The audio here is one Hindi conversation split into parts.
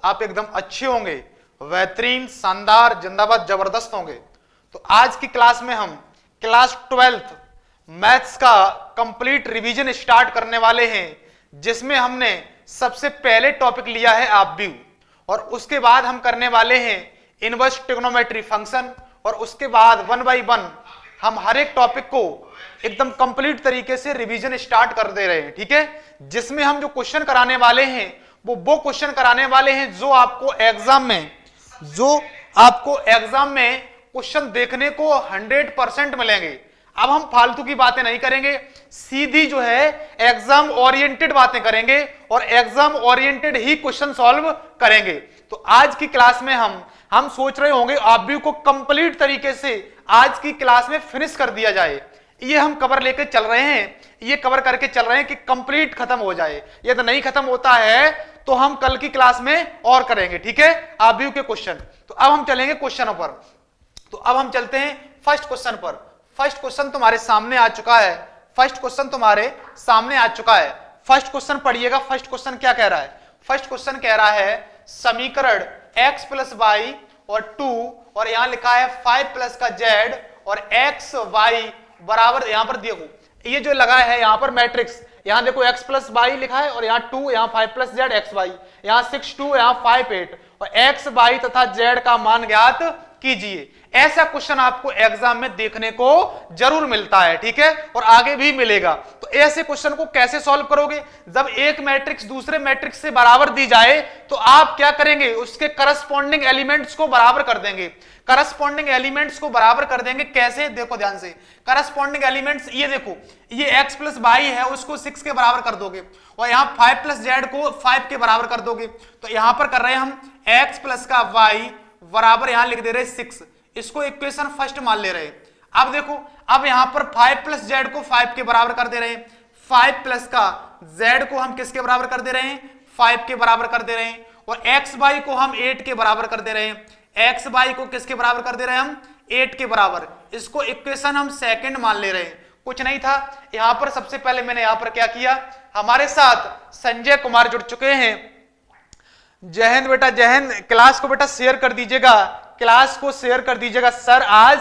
आप एकदम अच्छे होंगे, बेहतरीन, शानदार, जिंदाबाद, जबरदस्त होंगे। तो आज की क्लास में हम क्लास 12th मैथ्स का कंप्लीट रिवीजन स्टार्ट करने वाले हैं, जिसमें हमने सबसे पहले टॉपिक लिया है आप व्यू, और उसके बाद हम करने वाले हैं इनवर्स ट्रिग्नोमेट्री फंक्शन, और उसके बाद 1 बाय 1 हम हर एक टॉपिक को एकदम कंप्लीट तरीके से रिवीजन स्टार्ट कर दे रहे हैं। ठीक है, जिसमें हम जो क्वेश्चन कराने वाले हैं वो क्वेश्चन कराने वाले हैं जो आपको एग्जाम में क्वेश्चन देखने को 100% मिलेंगे। अब हम फालतू की बातें नहीं करेंगे, सीधी जो है एग्जाम ओरिएंटेड बातें करेंगे और एग्जाम ओरिएंटेड ही क्वेश्चन सॉल्व करेंगे। तो आज की क्लास में हम सोच रहे होंगे आप व्यू को कंप्लीट तरीके से आज की क्लास में फिनिश कर दिया जाए। ये हम कवर लेके चल रहे हैं, ये कवर करके चल रहे हैं कि कंप्लीट खत्म हो जाए। ये तो नहीं खत्म होता है तो हम कल की क्लास में और करेंगे। ठीक है, आप व्यू के क्वेश्चन। तो अब हम चलेंगे क्वेश्चनों पर। तो अब हम चलते हैं फर्स्ट क्वेश्चन पर। फर्स्ट क्वेश्चन तुम्हारे सामने आ चुका है। फर्स्ट क्वेश्चन क्वेश्चन पढ़िएगा। फर्स्ट क्वेश्चन क्या कह रहा है? फर्स्ट क्वेश्चन कह रहा है समीकरण x प्लस वाई और 2 और यहां लिखा है 5 प्लस का z और x y बराबर, यहां पर देखो ये जो लगा है यहां पर मैट्रिक्स, यहां देखो x प्लस वाई लिखा है और यहां 2, यहां 5 प्लस z एक्स वाई, यहां 6 2, यहां 5 8 और x y तथा z का मान ज्ञात कीजिए। ऐसा क्वेश्चन आपको एग्जाम में देखने को जरूर मिलता है। ठीक है, और आगे भी मिलेगा। तो ऐसे क्वेश्चन को कैसे सॉल्व करोगे? जब एक मैट्रिक्स दूसरे मैट्रिक्स से बराबर दी जाए तो आप क्या करेंगे? उसके करस्पॉन्डिंग एलिमेंट्स को बराबर कर देंगे। करस्पॉन्डिंग एलिमेंट्स को बराबर कर देंगे कैसे? देखो ध्यान से, करस्पॉन्डिंग एलिमेंट्स ये देखो, ये x प्लस वाई है उसको 6 के बराबर कर दोगे और यहां 5 प्लस जेड को 5 के बराबर कर दोगे। तो यहां पर कर रहे हैं हम x प्लस का y बराबर, यहां लिख दे रहे 6, इसको इक्वेशन फर्स्ट मान ले रहे हैं। अब देखो, अब यहां पर 5 प्लस जेड को 5 के बराबर कर दे रहे हैं। 5 प्लस का z को हम किसके बराबर कर दे रहे हैं? 5 के बराबर कर दे रहे हैं। और एक्स वाई को हम 8 के बराबर कर दे रहे हैं। एक्स वाई को किसके बराबर कर दे रहे हैं हम? 8 के बराबर। इसको इक्वेशन हम सेकंड मान ले रहे हैं। कुछ नहीं था, यहां पर सबसे पहले मैंने यहां पर क्या किया, हमारे साथ संजय कुमार जुड़ चुके हैं। जय हिंद बेटा, जय हिंद। क्लास को बेटा शेयर कर दीजिएगा, क्लास को शेयर कर दीजिएगा। सर आज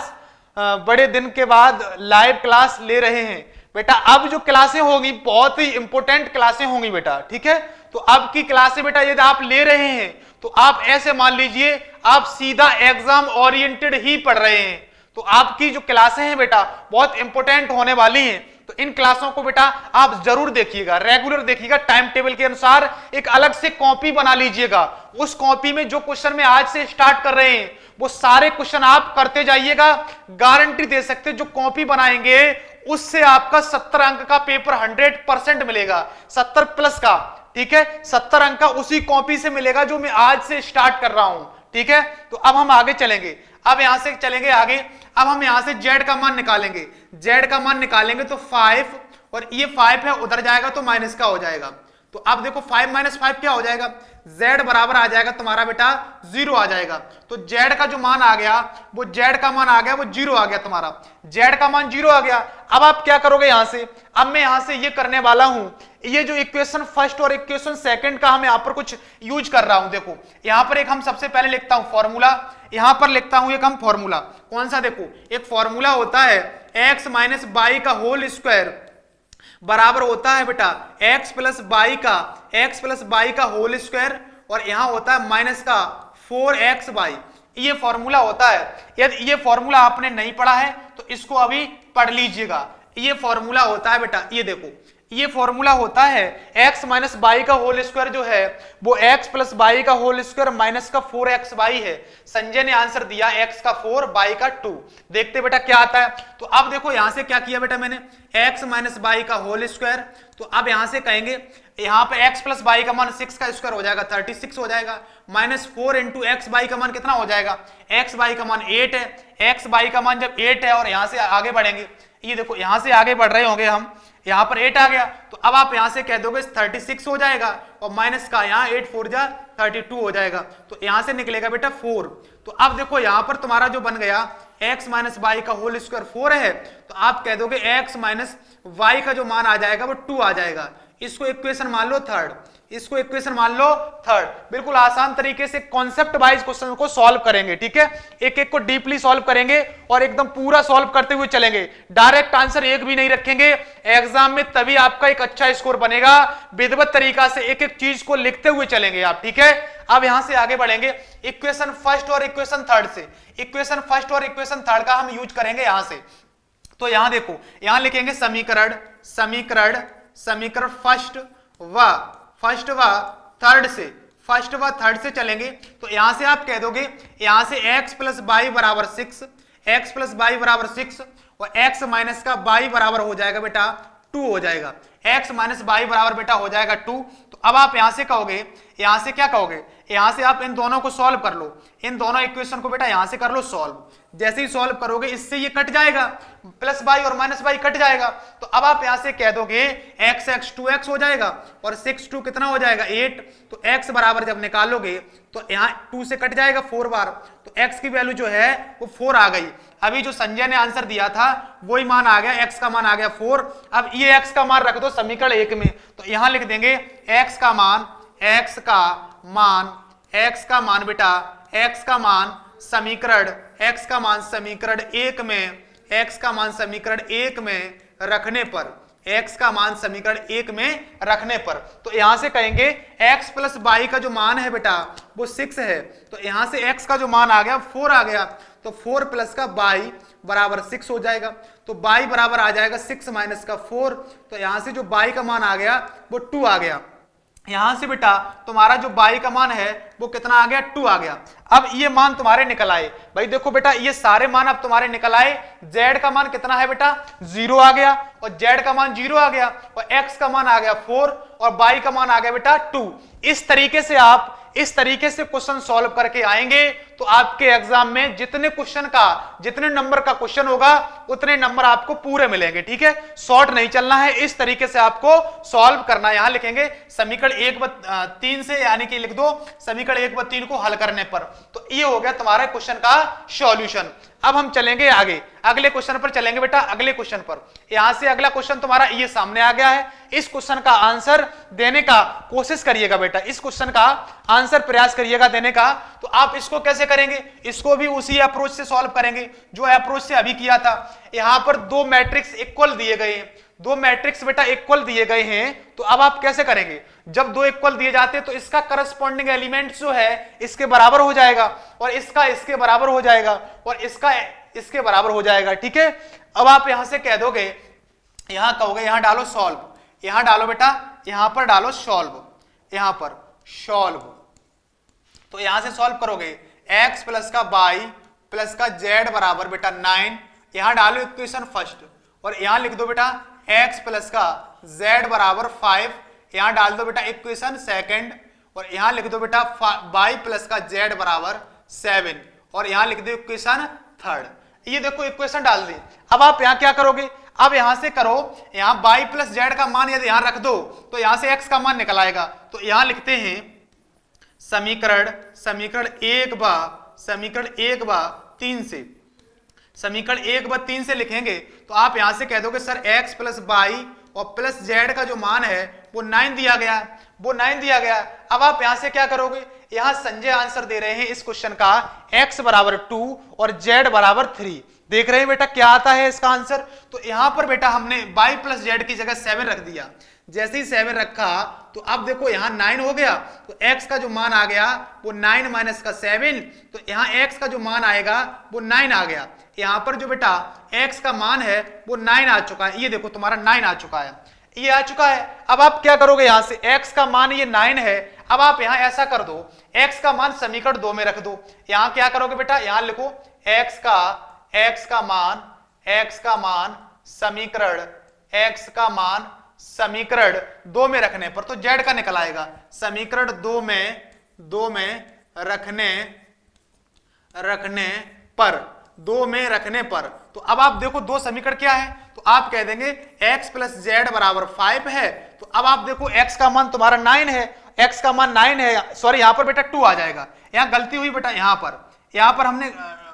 बड़े दिन के बाद लाइव क्लास ले रहे हैं बेटा। अब जो क्लासें होंगी बहुत ही इंपॉर्टेंट क्लासें होंगी बेटा। ठीक है, तो अब की क्लासें बेटा यदि आप ले रहे हैं तो आप ऐसे मान लीजिए आप सीधा एग्जाम ओरिएंटेड ही पढ़ रहे हैं। तो आपकी जो क्लासें हैं बेटा बहुत इंपॉर्टेंट होने वाली हैं। तो इन क्लासों को बेटा आप जरूर देखिएगा, रेगुलर देखिएगा, टाइम टेबल के अनुसार एक अलग से कॉपी बना लीजिएगा। उस कॉपी में जो क्वेश्चन में आज से स्टार्ट कर रहे हैं वो सारे क्वेश्चन आप करते जाइएगा। गारंटी दे सकते जो कॉपी बनाएंगे उससे आपका 70 अंक का पेपर 100% मिलेगा, 70 प्लस का। ठीक है, 70 अंक का उसी कॉपी से मिलेगा जो मैं आज से स्टार्ट कर रहा हूं। ठीक है, तो अब हम आगे चलेंगे। अब यहां से चलेंगे आगे। अब हम यहां से z का मान निकालेंगे। z का मान निकालेंगे तो 5, और ये 5 है उधर जाएगा तो माइनस का हो जाएगा। तो अब देखो 5 माइनस 5 क्या हो जाएगा? z बराबर आ जाएगा तुम्हारा बेटा 0 आ जाएगा। तो z का जो मान आ गया वो z का मान आ गया वो 0 आ गया तुम्हारा। z का मान 0 आ गया। अब आप क्या करोगे यहां से? अब मैं यहां से ये करने वाला हूं, ये जो इक्वेशन फर्स्ट और इक्वेशन सेकंड का हम यहां पर कुछ यूज कर रहा हूं। देखो यहां पर एक हम सबसे पहले लिखता हूं फॉर्मूला, यहां पर लिखता हूं एक हम फॉर्मूला। कौन सा? देखो एक फॉर्मूला होता है x माइनस वाई का होल स्क्वायर बराबर होता है बेटा x प्लस वाई का होल स्क्वायर, और यहां होता है माइनस का 4xy। ये फॉर्मूला होता है। यदि ये फॉर्मूला आपने नहीं पढ़ा है तो इसको अभी पढ़ लीजिएगा। ये फॉर्मूला होता है बेटा, ये देखो ये फॉर्मूला होता है x माइनस वाई का होल स्क्वायर जो है वो x प्लस वाई का होल स्क्वायर माइनस का 4xy है। संजय ने आंसर दिया x का 4 वाई का 2। देखते बेटा क्या आता है। तो अब देखो यहां से क्या किया बेटा मैंने, x माइनस वाई का होल स्क्वायर। तो अब यहां से कहेंगे यहां पे x प्लस वाई का मान 6 का स्क्वायर हो जाएगा 36 हो जाएगा, माइनस 4 इंटू एक्स वाई का मान कितना हो जाएगा? एक्स वाई का मान 8 है। एक्स वाई का मान जब 8 है और यहां से आगे बढ़ेंगे, ये देखो यहां से आगे बढ़ रहे होंगे हम, यहां पर 8 आ गया। तो अब आप यहां से कह दोगे 36 हो जाएगा और माइनस का यहां 8 4 जा 32 हो जाएगा। तो यहां से निकलेगा बेटा 4। तो अब देखो यहां पर तुम्हारा जो बन गया x माइनस वाई का होल स्क्वायर 4 है, तो आप कह दोगे x माइनस वाई का जो मान आ जाएगा वो 2 आ जाएगा। इसको इक्वेशन मान लो थर्ड, इसको इक्वेशन मान लो थर्ड। बिल्कुल आसान तरीके से कॉन्सेप्ट वाइज क्वेश्चन को सॉल्व करेंगे, ठीक है, एक एक को डीपली सॉल्व करेंगे और एकदम पूरा सॉल्व करते हुए चलेंगे। डायरेक्ट आंसर एक भी नहीं रखेंगे एग्जाम में, तभी आपका एक अच्छा स्कोर बनेगा। विधिवत तरीका से एक एक चीज को लिखते हुए चलेंगे आप, ठीक है। अब यहां से आगे बढ़ेंगे इक्वेशन फर्स्ट और इक्वेशन थर्ड से। इक्वेशन फर्स्ट और इक्वेशन थर्ड का हम यूज करेंगे यहां से। तो यहां देखो, यहां लिखेंगे समीकरण समीकरण समीकरण फर्स्ट व थर्ड से, फर्स्ट व थर्ड से चलेंगे। तो यहां से आप कह दोगे, यहां से x प्लस बाई बराबर 6, एक्स प्लस बाई बराबर 6 और x माइनस का बाई बराबर हो जाएगा बेटा 2 हो जाएगा। x माइनस बाई बराबर बेटा हो जाएगा 2। तो अब आप यहां से कहोगे, यहां से क्या कहोगे, यहां से आप इन दोनों को सॉल्व कर लो, इन दोनों इक्वेशन को बेटा यहां से कर लो सॉल्व। जैसे ही सॉल्व करोगे इससे ये कट जाएगा, प्लस बाई और माइनस बाई कट जाएगा। तो अब आप यहां से कह दोगे x 2x हो जाएगा और 6 2 कितना हो जाएगा 8। तो x बराबर जब निकालोगे तो यहां 2 से कट जाएगा 4 बार, तो x की वैल्यू जो है वो 4 आ गई। अभी जो संजय ने आंसर दिया था वही मान आ गया, x का मान आ गया 4। अब ये x का मान रख दो समीकरण 1 में, तो यहां लिख देंगे x का मान बेटा x का मान समीकरण x का मान समीकरण 1 में, x का मान समीकरण 1 में रखने पर, x का मान समीकरण 1 में रखने पर, तो यहां से कहेंगे x प्लस बाई का जो मान है बेटा वो 6 है। तो यहां से x का जो मान आ गया 4 आ गया, तो 4 प्लस का बाई बराबर 6 हो जाएगा। तो बाई बराबर आ जाएगा 6 माइनस का 4। तो यहां से जो बाई का मान आ गया वो 2 आ गया। यहां से बेटा तुम्हारा जो बाई का मान है वो कितना आ गया 2 आ गया। अब ये मान तुम्हारे निकल आए भाई, देखो बेटा ये सारे मान अब तुम्हारे निकल आए। z का मान कितना है बेटा 0 आ गया और z का मान 0 आ गया और x का मान आ गया 4 और y का मान आ गया बेटा 2। इस तरीके से आप इस तरीके से क्वेश्चन सॉल्व करके आएंगे तो आपके एग्जाम में जितने क्वेश्चन का, जितने नंबर का क्वेश्चन होगा उतने नंबर आपको पूरे मिलेंगे, ठीक है। शॉर्ट नहीं चलना है, इस तरीके से आपको सॉल्व करना है। यहां लिखेंगे समीकरण 1/3 से, यानी कि लिख दो समीकरण 1/3 को हल करने पर। तो ये हो गया तुम्हारे क्वेश्चन का सॉल्यूशन। अब हम चलेंगे आगे, अगले क्वेश्चन पर चलेंगे बेटा। अगले क्वेश्चन पर यहां से अगला क्वेश्चन तुम्हारा ये सामने आ गया है। इस क्वेश्चन का आंसर देने का कोशिश करिएगा बेटा, इस क्वेश्चन का आंसर प्रयास करिएगा देने का। तो आप इसको कैसे करेंगे, इसको भी उसी अप्रोच से सॉल्व करेंगे जो अप्रोच से अभी किया था। यहां पर दो मैट्रिक्स इक्वल दिए गए हैं, दो मैट्रिक्स बेटा इक्वल दिए गए हैं। तो अब आप कैसे करेंगे, जब दो इक्वल दिए जाते हैं तो इसका करस्पॉन्डिंग एलिमेंट जो है इसके बराबर हो जाएगा और इसका इसके बराबर हो जाएगा और इसका इसके बराबर हो जाएगा, ठीक है। अब आप यहां से कह दोगे, यहां कहोगे यहां डालो सॉल्व, यहां डालो बेटा, यहां पर डालो सॉल्व, यहां पर सॉल्व। तो यहां से सॉल्व करोगे x प्लस का y प्लस का z बराबर बेटा 9। यहां डालो इक्वेशन फर्स्ट और यहां लिख दो बेटा x प्लस का z बराबर 5। यहां डाल दो बेटा इक्वेशन सेकंड और यहां लिख दो बेटा y प्लस का z बराबर 7 और यहां लिख दो इक्वेशन थर्ड। ये देखो इक्वेशन डाल दी। अब आप यहां क्या करोगे, अब यहां से करो, यहां y प्लस z का मान यदि यहां रख दो तो यहां से x का मान निकल आएगा। तो यहां लिखते हैं समीकरण 1/3 से, समीकरण 1/3 से लिखेंगे। तो आप यहां से कह दोगे सर x प्लस बाई और प्लस z का जो मान है वो 9 दिया गया, वो 9 दिया गया। अब आप यहां से क्या करोगे, यहां संजय आंसर दे रहे हैं इस क्वेश्चन का x बराबर 2 और z बराबर 3। देख रहे हैं बेटा क्या आता है इसका आंसर। तो यहां पर बेटा हमने y प्लस z की जगह 7 रख दिया। जैसे ही 7 रखा तो अब देखो यहां 9 हो गया, तो x का जो मान आ गया वो 9 माइनस का 7। तो यहां x का जो मान आएगा वो 9 आ गया। यहां पर जो बेटा x का मान है वो 9 आ चुका है। ये देखो तुम्हारा 9 आ चुका है, ये आ चुका है। अब आप क्या करोगे, यहां से x का मान ये 9 है। अब आप यहां ऐसा कर दो, x का मान समीकरण 2 में रख दो। यहां क्या करोगे बेटा, यहां लिखो x का मान समीकरण 2 में रखने पर तो z का निकल आएगा। समीकरण 2 में रखने पर तो अब आप देखो दो समीकरण क्या है, तो आप कह देंगे x प्लस z बराबर 5 है। तो अब आप देखो x का मान तुम्हारा 9 है, x का मान 9 है, सॉरी यहां पर बेटा 2 आ जाएगा। यहां गलती हुई बेटा, यहां पर हमने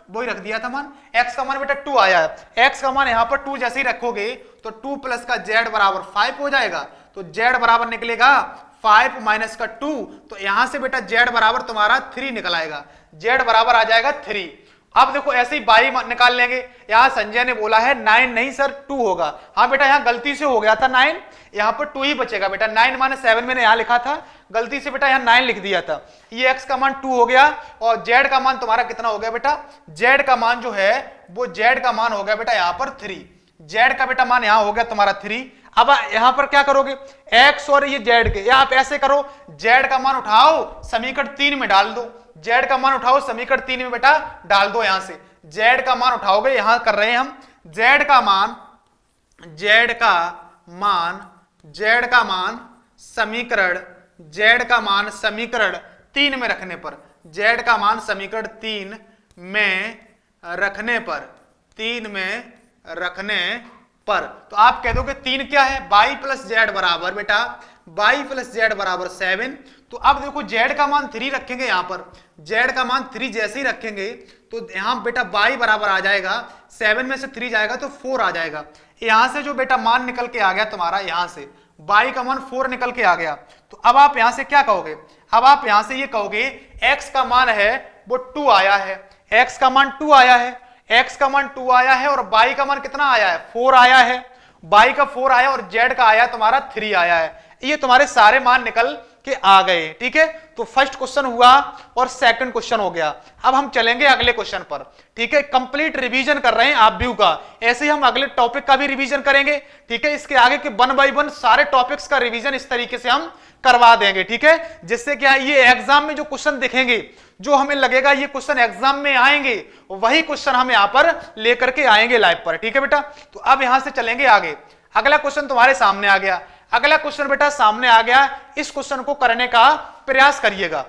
वही रख दिया था मान, x का मान बेटा 2 आया है। x का मान यहां पर 2 जैसे ही रखोगे तो 2 प्लस का z बराबर 5 हो जाएगा। तो z बराबर निकलेगा 5 माइनस का 2, तो यहां से बेटा z बराबर तुम्हारा 3 निकल आएगा, z बराबर आ जाएगा 3। अब देखो ऐसे ही बाई निकाल लेंगे। यहां संजय ने बोला है 9 नहीं सर 2 होगा। हाँ बेटा यहां गलती से हो गया था 9, यहां पर 2 ही बचेगा बेटा। 9 माने 7 मैंने यहां लिखा था, गलती से बेटा यहां 9 लिख दिया था। ये x का मान 2 हो गया और z का मान तुम्हारा कितना हो गया बेटा, z का मान जो है वो z का मान हो गया बेटा यहां पर 3। z का बेटा मान यहां हो गया तुम्हारा 3। अब यहां पर क्या करोगे, x और ये z के, या आप ऐसे करो z का मान उठाओ समीकरण 3 में डाल दो, z का मान उठाओ समीकरण 3 में बेटा डाल दो। यहां से z का मान उठाओगे, यहां कर रहे हैं हम z का मान समीकरण 3 में रखने पर, z का मान समीकरण 3 में रखने पर तो आप कह दोगे 3 क्या है, y प्लस जेड बराबर बेटा y प्लस जेड बराबर 7। तो अब देखो z का मान 3 रखेंगे, यहां पर z का मान 3 जैसे ही रखेंगे तो यहां बेटा y बराबर आ जाएगा 7 में से 3 जाएगा तो 4 आ जाएगा। यहां से जो बेटा मान निकल के आ गया तुम्हारा, यहां से y का मान 4 निकल के आ गया। तो अब आप यहां से क्या कहोगे, अब आप यहां से ये कहोगे x का मान है वो 2 आया है, x का मान 2 आया है, x का मान 2 आया है और y का मान कितना आया है 4 आया है, y का 4 आया और z का आया तुम्हारा 3 आया है। ये तुम्हारे सारे मान निकल के आ गए। ठीक है, तो फर्स्ट क्वेश्चन हुआ और सेकंड क्वेश्चन हो गया। अब हम चलेंगे अगले क्वेश्चन पर। ठीक है, कंप्लीट रिवीजन कर रहे हैं आप व्यू का, ऐसे ही हम अगले टॉपिक का भी रिवीजन करेंगे। ठीक है, इसके आगे के 1 बाय 1 सारे टॉपिक्स का रिवीजन इस तरीके से हम करवा देंगे। ठीक है, जिससे क्या ये एग्जाम में जो क्वेश्चन दिखेंगे, जो हमें लगेगा ये क्वेश्चन एग्जाम में आएंगे, वही क्वेश्चन हम यहां पर लेकर के आएंगे लाइव पर। ठीक है बेटा, तो अब यहां से चलेंगे आगे। अगला क्वेश्चन तुम्हारे सामने आ गया, अगला क्वेश्चन बेटा सामने आ गया, इस क्वेश्चन को करने का प्रयास करिएगा।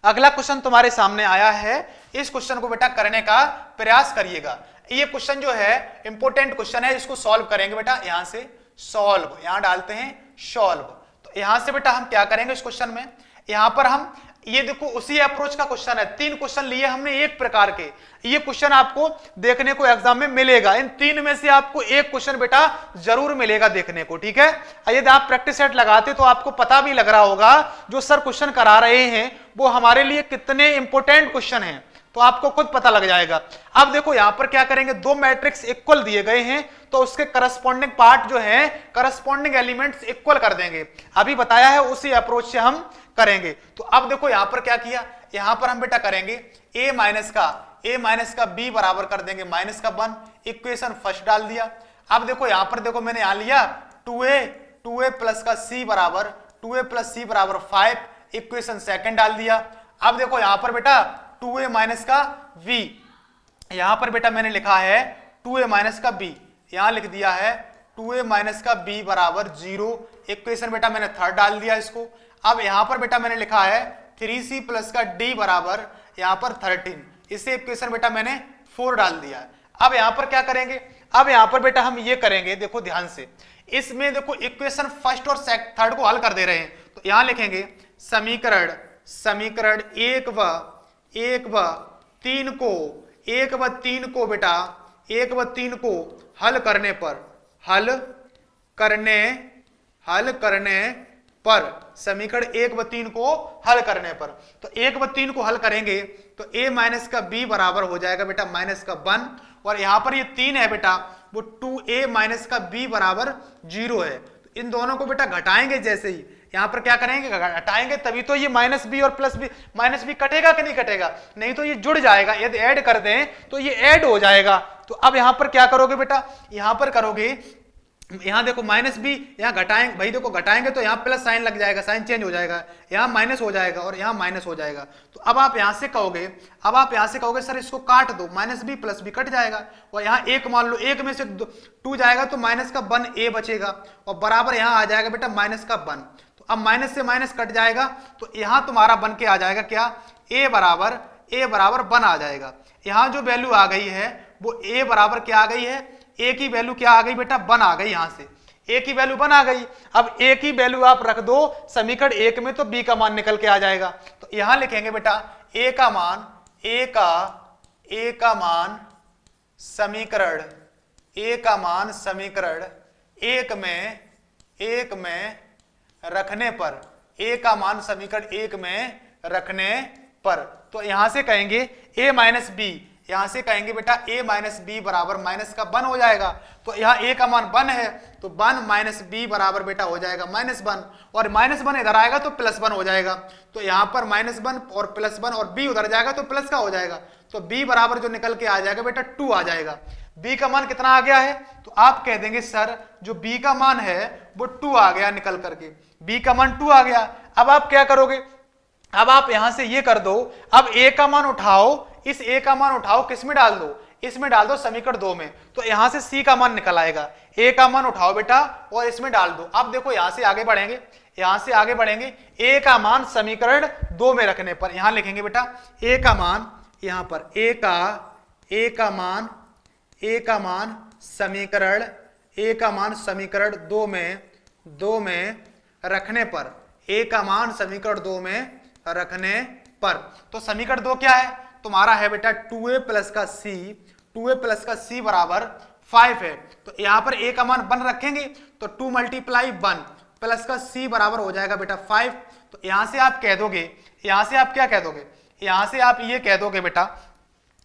अगला क्वेश्चन तुम्हारे सामने आया है, इस क्वेश्चन को बेटा करने का प्रयास करिएगा। ये क्वेश्चन जो है इंपॉर्टेंट क्वेश्चन है, इसको सॉल्व करेंगे बेटा। यहां से सॉल्व, यहां डालते हैं सॉल्व। तो यहां से बेटा हम क्या करेंगे इस क्वेश्चन में, यहां पर हम ये देखो उसी अप्रोच का क्वेश्चन है, 3 क्वेश्चन लिए हमने एक प्रकार के। ये क्वेश्चन आपको देखने को एग्जाम में मिलेगा, इन 3 में से आपको एक क्वेश्चन बेटा जरूर मिलेगा देखने को। ठीक है, यदि आप प्रैक्टिस सेट लगाते तो आपको पता भी लग रहा होगा जो सर क्वेश्चन करा रहे हैं वो हमारे लिए कितने इंपॉर्टेंट क्वेश्चन हैं, तो आपको खुद पता लग जाएगा। अब देखो यहां पर क्या करेंगे, 2 मैट्रिक्स इक्वल दिए गए हैं तो उसके करस्पॉन्डिंग पार्ट जो है, करस्पॉन्डिंग एलिमेंट्स इक्वल कर देंगे। अभी बताया है उसी अप्रोच से हम करेंगे। तो अब देखो यहां पर क्या किया, यहां पर हम बेटा करेंगे a माइनस का b बराबर कर देंगे माइनस का 1, इक्वेशन फर्स्ट डाल दिया। अब देखो यहां पर देखो मैंने यहां लिया 2a प्लस का c बराबर 2a प्लस c बराबर 5, इक्वेशन सेकंड डाल दिया। अब देखो यहां पर बेटा 2a माइनस का v, यहां पर बेटा मैंने लिखा है 2a माइनस का b, यहां लिख दिया है 2a माइनस का b बराबर 0, इक्वेशन बेटा मैंने थर्ड डाल दिया इसको। अब यहां पर बेटा मैंने लिखा है 3c प्लस का d बराबर यहां पर 13, इसे इक्वेशन बेटा मैंने 4 डाल दिया है। अब यहां पर क्या करेंगे, अब यहां पर बेटा हम ये करेंगे, देखो ध्यान से, इसमें देखो इक्वेशन फर्स्ट और थर्ड को हल कर दे रहे हैं। तो यहां लिखेंगे समीकरण 1 व 3 को बेटा 1 व 3 को हल करने पर समीकरण 1 व 3 को हल करने पर, तो 1 व 3 को हल करेंगे तो a माइनस का b बराबर हो जाएगा बेटा माइनस का 1, और यहां पर ये 3 है बेटा वो 2a माइनस का b बराबर 0 है। तो इन दोनों को बेटा घटाएंगे, जैसे ही यहां पर क्या करेंगे घटाएंगे तभी तो ये माइनस बी और प्लस बी, माइनस बी कटेगा कि नहीं कटेगा, नहीं तो ये जुड़ जाएगा। यदि ऐड कर दें तो ये ऐड हो जाएगा। तो अब यहां पर क्या करोगे बेटा, यहां पर करोगे, यहां देखो माइनस बी, यहां घटाएंगे भाई, देखो घटाएंगे तो यहां प्लस साइन लग जाएगा, साइन चेंज हो जाएगा, यहां माइनस हो जाएगा और यहां माइनस हो जाएगा। तो अब आप यहां से कहोगे, सर इसको काट दो, minus B plus B cut जाएगा, और यहां एक मान लो, एक में से 2 जाएगा तो माइनस का 1a बचेगा, और बराबर यहां आ जाएगा बेटा माइनस का 1। तो अब माइनस से माइनस कट जाएगा तो यहां तुम्हारा बन के आ जाएगा क्या, a बराबर 1 आ जाएगा। यहां जो वैल्यू आ गई है वो a बराबर क्या आ गई है, a की वैल्यू क्या आ गई बेटा 1 आ गई, यहां से a की वैल्यू 1 आ गई। अब a की वैल्यू आप रख दो समीकरण 1 में तो b का मान निकल के आ जाएगा। तो यहां लिखेंगे बेटा a का मान समीकरण 1 में रखने पर a का मान समीकरण 1 में रखने पर। तो यहां से कहेंगे a माइनस बी, यहां से कहेंगे बेटा a माइनस बी बराबर माइनस का 1 हो जाएगा। तो यहाँ a का मान 1 है तो 1 माइनस बी बराबर बेटा हो जाएगा -1, और -1 इधर आएगा तो +1 हो जाएगा। तो यहाँ पर -1 और +1 और b उधर जाएगा तो प्लस का हो जाएगा। तो b बराबर जो निकल के आ जाएगा बेटा 2 आ जाएगा। b का मान कितना आ गया है? तो आप कह देंगे सर जो b का मान है वो 2 आ गया निकल करके, b का मान 2 आ गया। अब आप क्या करोगे? अब आप यहां से ये कर दो, अब a का मान उठाओ, इस a का मान उठाओ किस में डाल दो? इसमें डाल दो समीकरण 2 में। तो यहां से c का मान निकल आएगा। a का मान उठाओ बेटा और इसमें डाल दो। अब देखो यहां से आगे बढ़ेंगे, यहां से आगे बढ़ेंगे, a का मान समीकरण 2 में रखने पर यहां लिखेंगे बेटा a का मान, यहां पर a का मान समीकरण, a का मान समीकरण 2 में रखने पर, a का मान समीकरण 2 में रखने पर। तो समीकरण 2 क्या है तुम्हारा? है बेटा 2a प्लस का c बराबर 5 है। तो यहां पर a का मान 1 रखेंगे तो 2 मल्टीप्लाई 1 प्लस का c बराबर हो जाएगा बेटा 5। तो यहां से आप कह दोगे, यहां से आप क्या कह दोगे? यहां से आप ये कह दोगे बेटा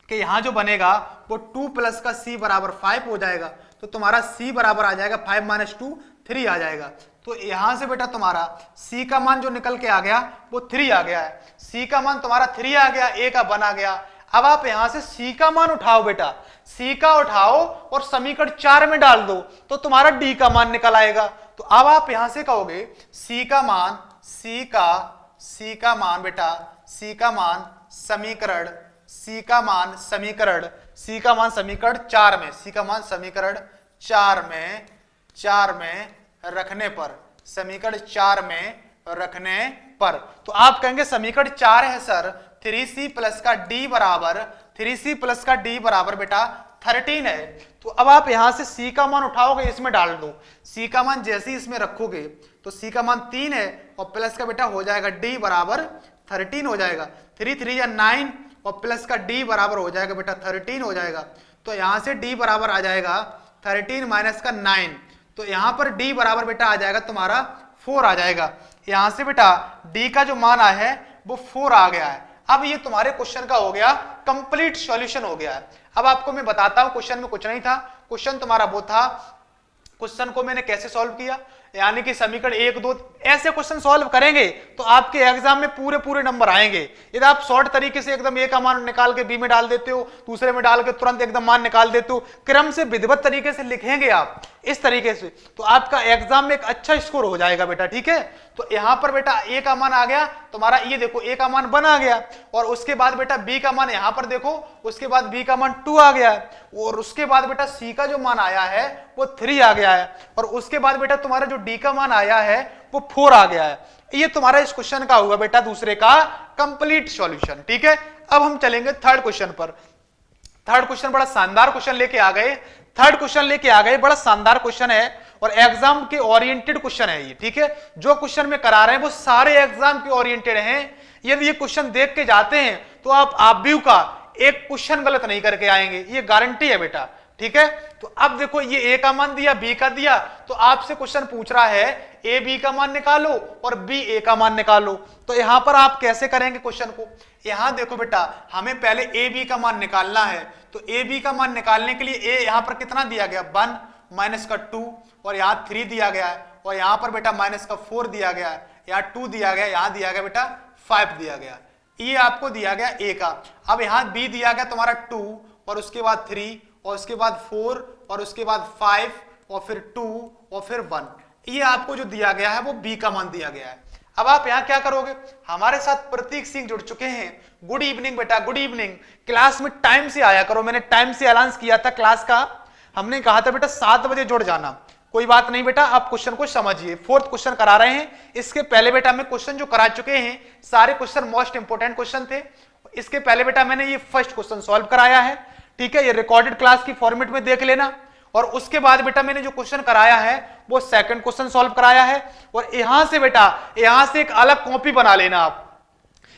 कि यहां जो बनेगा वो 2 प्लस का c बराबर 5 हो जाएगा। तो तुम्हारा c बराबर आ जाएगा 5 माइनस 2 3 आ जाएगा। तो यहां से बेटा तुम्हारा c का मान जो निकल के आ गया वो 3 आ गया है। c का मान तुम्हारा 3 आ गया, a का 1 आ गया। अब आप यहां से c का मान उठाओ बेटा, c का उठाओ और समीकरण 4 में डाल दो तो तुम्हारा d का मान निकल आएगा। तो अब आप यहां से कहोगे c का मान बेटा c का मान समीकरण 4 में रखने पर, समीकरण 4 में रखने पर। तो आप कहेंगे समीकरण 4 है सर 3c प्लस का d बराबर बेटा 13 है। तो अब आप यहां से c का मान उठाओगे इसमें डाल दो, c का मान जैसे ही इसमें रखोगे तो c का मान 3 है और प्लस का बेटा हो जाएगा d बराबर 13 हो जाएगा। 3 3 या 9 और प्लस का d बराबर हो जाएगा बेटा 13 हो जाएगा। तो यहां से d बराबर आ जाएगा 13 माइनस का 9। तो यहां पर d बराबर बेटा आ जाएगा तुम्हारा 4 आ जाएगा। यहां से बेटा d का जो मान आया है वो 4 आ गया है। अब ये तुम्हारे क्वेश्चन का हो गया कंप्लीट सॉल्यूशन हो गया है। अब आपको मैं बताता हूं क्वेश्चन में कुछ नहीं था, क्वेश्चन तुम्हारा वो था, क्वेश्चन को मैंने कैसे सॉल्व किया, यानी कि समीकरण 1 2 ऐसे क्वेश्चन सॉल्व करेंगे तो आपके एग्जाम में पूरे नंबर आएंगे। यदि आप शॉर्ट तरीके से एकदम ए का मान निकाल के बी में डाल देते हो, दूसरे में डाल के तुरंत एकदम मान निकाल देते हो, क्रम से विधिवत तरीके से लिखेंगे आप इस तरीके से, तो आपका एग्जाम में एक अच्छा स्कोर हो जाएगा बेटा। ठीक है, तो यहां पर बेटा ए का मान आ गया तुम्हारा, ये देखो ए का मान 1 आ गया, और उसके बाद बेटा बी का मान यहां पर देखो, उसके बाद बी का मान 2 आ गया है, और उसके बाद बेटा सी का जो मान आया है वो 3 आ गया है, और उसके बाद बेटा तुम्हारा जो डी का मान आया है वो 4 आ गया है। ये तुम्हारा इस क्वेश्चन का हुआ बेटा दूसरे का कंप्लीट सॉल्यूशन। ठीक है, अब हम चलेंगे थर्ड क्वेश्चन पर। थर्ड क्वेश्चन बड़ा शानदार क्वेश्चन लेके आ गए, बड़ा शानदार क्वेश्चन है और एग्जाम के ओरिएंटेड क्वेश्चन है ये। ठीक है, जो क्वेश्चन में करा रहे हैं वो सारे एग्जाम के ओरिएंटेड हैं। यदि ये क्वेश्चन देख के जाते हैं तो आप भी का एक क्वेश्चन गलत नहीं करके आएंगे, ये गारंटी है बेटा। ठीक है, तो अब देखो ये ए का मान दिया, बी का दिया, तो आपसे क्वेश्चन पूछ रहा है ए बी का मान निकालो और बी ए का मान निकालो। तो यहां पर आप कैसे करेंगे क्वेश्चन को, यहां देखो बेटा हमें पहले ए बी का मान निकालना है, तो ए बी का मान निकालने के लिए ए यहां पर कितना दिया गया 1 माइनस का 2, और यहां 3 दिया गया है, और यहां पर बेटा माइनस का 4 दिया गया है, यहां 2 दिया गया, यहां दिया गया बेटा 5 दिया गया, ये आपको दिया गया ए का। अब यहां बी दिया गया तुम्हारा 2, और उसके बाद 3, और उसके बाद 4, और उसके बाद 5, और फिर 2, और फिर 1, ये आपको जो दिया गया है वो बी का मान दिया गया है। अब आप यहां क्या करोगे, हमारे साथ प्रतीक सिंह जुड़ चुके हैं। गुड इवनिंग बेटा, गुड इवनिंग। क्लास में टाइम से आया करो, मैंने टाइम से अनाउंस किया था क्लास का, हमने कहा था बेटा 7 बजे जुड़ जाना। कोई बात नहीं बेटा, आप क्वेश्चन को समझिए। फोर्थ क्वेश्चन करा रहे हैं, इसके पहले बेटा मैं क्वेश्चन जो करा चुके हैं सारे क्वेश्चन मोस्ट इंपोर्टेंट क्वेश्चन थे। इसके पहले बेटा मैंने ये फर्स्ट क्वेश्चन सॉल्व कराया है। ठीक है, ये रिकॉर्डेड क्लास की फॉर्मेट में देख लेना, और उसके बाद बेटा मैंने जो क्वेश्चन कराया है वो सेकंड क्वेश्चन सॉल्व कराया है। और यहां से बेटा यहां से एक अलग कॉपी बना लेना आप,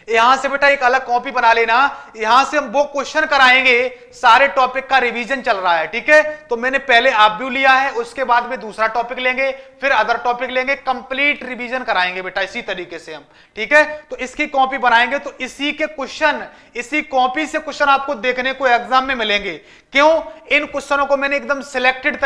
यहां से बेटा एक अलग कॉपी बना लेना, यहां से हम वो क्वेश्चन कराएंगे, सारे टॉपिक का रिवीजन चल रहा है, ठीक है। तो मैंने पहले आपव्यू लिया है, उसके बाद में दूसरा टॉपिक लेंगे, फिर अदर टॉपिक लेंगे, कंप्लीट रिवीजन कराएंगे बेटा इसी तरीके से हम, ठीक है। तो इसकी कॉपी बनाएंगे, तो इसी के क्वेश्चन, इसी कॉपी से क्वेश्चन आपको देखने को एग्जाम में मिलेंगे। क्यों? इन क्वेश्चनों को मैंने एकदम सिलेक्टेड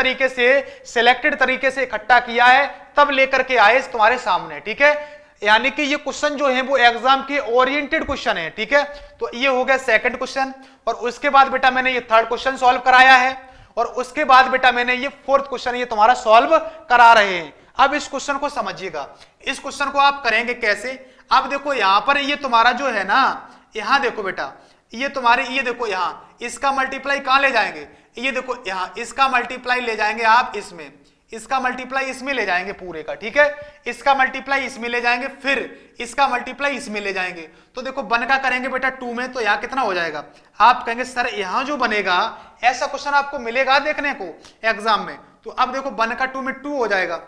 तरीके से इकट्ठा किया है, तब लेकर के आए तुम्हारे सामने, ठीक है। यानी कि ये क्वेश्चन जो है वो एग्जाम के ओरिएंटेड क्वेश्चन है, ठीक है। तो ये हो गया सेकंड क्वेश्चन, और उसके बाद बेटा मैंने ये थर्ड क्वेश्चन सॉल्व कराया है, और उसके बाद बेटा मैंने ये फोर्थ क्वेश्चन ये तुम्हारा सॉल्व करा रहे हैं। अब इस क्वेश्चन को समझिएगा, इस क्वेश्चन को आप करेंगे कैसे। अब देखो यहां पर ये तुम्हारा जो है ना, यहां देखो बेटा, ये तुम्हारे, ये देखो यहां इसका मल्टीप्लाई कहां ले जाएंगे, ये देखो यहां इसका मल्टीप्लाई ले जाएंगे आप इसमें, इसका मल्टीप्लाई इसमें ले जाएंगे पूरे का, ठीक है। इसका मल्टीप्लाई इसमें ले जाएंगे, फिर इसका मल्टीप्लाई इसमें ले जाएंगे। तो देखो बन का करेंगे बेटा 2 में, तो यहां कितना हो जाएगा। आप कहेंगे सर यहां जो बनेगा, ऐसा क्वेश्चन आपको मिलेगा देखने को एग्जाम में। तो अब देखो बन का 2 में 2 हो जाएगा,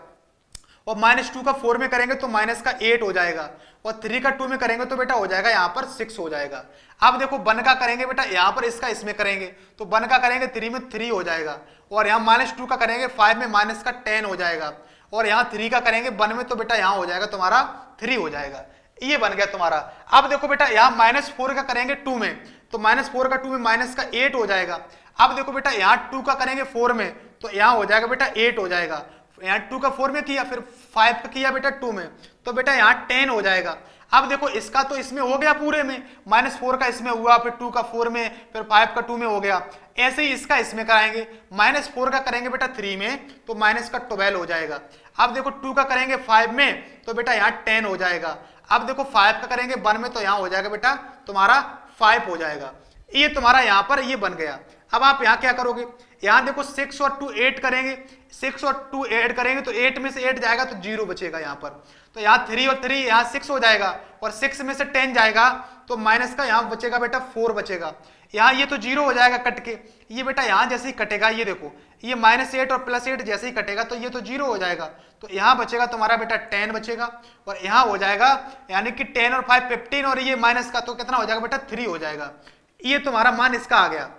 और -2 का 4 में करेंगे तो माइनस का 8 हो जाएगा, और 3 का 2 में करेंगे तो बेटा हो जाएगा यहाँ पर 6 हो जाएगा। अब देखो बन का करेंगे बेटा यहाँ पर इसका इसमें करेंगे, तो बन का करेंगे 3 में 3 हो जाएगा, और यहाँ -2 का करेंगे 5 में माइनस का 10 हो जाएगा, और यहाँ 3 का करेंगे 1 में, तो बेटा यहाँ हो जाएगा तुम्हारा 3 हो जाएगा। ये बन गया तुम्हारा। अब देखो बेटा यहाँ -4 का करेंगे 2 में, तो -4 का 2 में माइनस का 8 हो जाएगा। अब देखो बेटा यहाँ 2 का करेंगे 4 में, तो यहाँ हो जाएगा बेटा 8 हो जाएगा। यहाँ 2 का 4 में किया, फिर 5 का किया बेटा 2 में, तो बेटा यहाँ 10 हो जाएगा। अब देखो इसका तो इसमें हो गया पूरे में, -4 का इसमें हुआ, फिर 2 का 4 में, फिर 5 का 2 में हो गया। ऐसे ही इसका इसमें कराएंगे, -4 का करेंगे बेटा 3 में, तो माइनस का 12 हो जाएगा। अब देखो 2 का करेंगे 5 में, तो बेटा यहाँ 10 हो जाएगा। अब देखो 5 का करेंगे 1 में, तो यहाँ हो जाएगा बेटा तुम्हारा 5 हो जाएगा। ये तुम्हारा यहाँ पर ये बन गया। अब आप यहाँ क्या करोगे, यहाँ देखो 6 और 2 8 करेंगे, 6 और 2 ऐड करेंगे, तो 8 में से 8 जाएगा तो 0 बचेगा यहाँ पर। तो यहाँ 3 और 3 यहाँ 6 हो जाएगा, और 6 में से 10 जाएगा तो माइनस का यहाँ बचेगा बेटा 4 बचेगा। यहाँ ये तो 0 हो जाएगा कट के, ये बेटा यहाँ जैसे ही कटेगा, ये देखो ये -8 और +8 जैसे ही कटेगा तो ये तो 0 हो जाएगा। तो यहाँ बचेगा तुम्हारा बेटा 10 बचेगा, और यहाँ हो जाएगा यानी कि 10 और 5 15, और ये माइनस का तो कितना हो जाएगा बेटा 3 हो जाएगा। ये तुम्हारा मान इसका आ गया,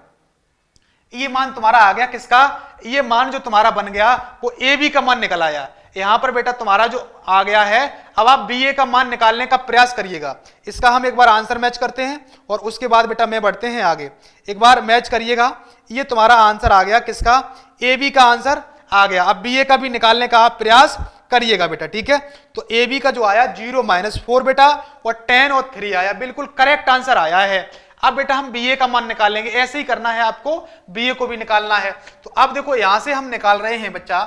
ये मान तुम्हारा आ गया किसका, ये मान जो तुम्हारा बन गया वो ए बी का मान निकल आया। यहां पर बेटा तुम्हारा जो आ गया है, अब आप बी ए का मान निकालने का प्रयास करिएगा। इसका हम एक बार आंसर मैच करते हैं, और उसके बाद बेटा मैं बढ़ते हैं आगे। एक बार मैच करिएगा, ये तुम्हारा आंसर आ गया किसका, ए बी का आंसर आ गया। अब बी ए का भी निकालने का आप प्रयास करिएगा बेटा, ठीक है। तो ए बी का जो आया 0 -4 बेटा, और 10 और 3 आया, बिल्कुल करेक्ट आंसर आया है। अब बेटा हम बीए का मान निकालेंगे, ऐसे ही करना है आपको, बीए को भी निकालना है। तो अब देखो यहां से हम निकाल रहे हैं बच्चा,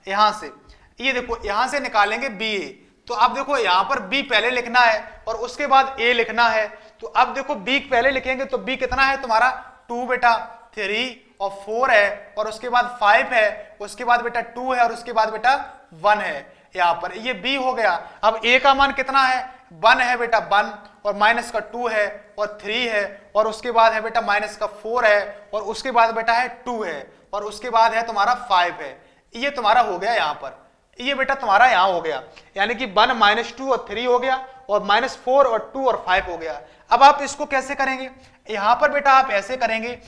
यहां से ये देखो यहां से निकालेंगे बीए। तो अब देखो यहां पर बी पहले लिखना है और उसके बाद ए लिखना है। तो अब देखो बी पहले लिखेंगे तो बी कितना है तुम्हारा 2 बेटा, 3 और 4 है, और उसके बाद 5 है, उसके बाद बेटा 2 है, और उसके बाद बेटा 1 है। यहां पर ये बी हो गया। अब ए का मान कितना है, 1 है बेटा 1, और माइनस का 2 है, और 3 है, और उसके बाद है बेटा माइनस का 4 है, और उसके बाद बेटा है 2 है, और उसके बाद है तुम्हारा 5 है। ये तुम्हारा हो गया यहां पर, ये बेटा तुम्हारा यहां हो गया, यानी कि 1 -2 और 3 हो गया, और -4 और 2 और 5 हो गया। अब आप इसको कैसे करेंगे, यहां पर बेटा आप ऐसे करेंगे,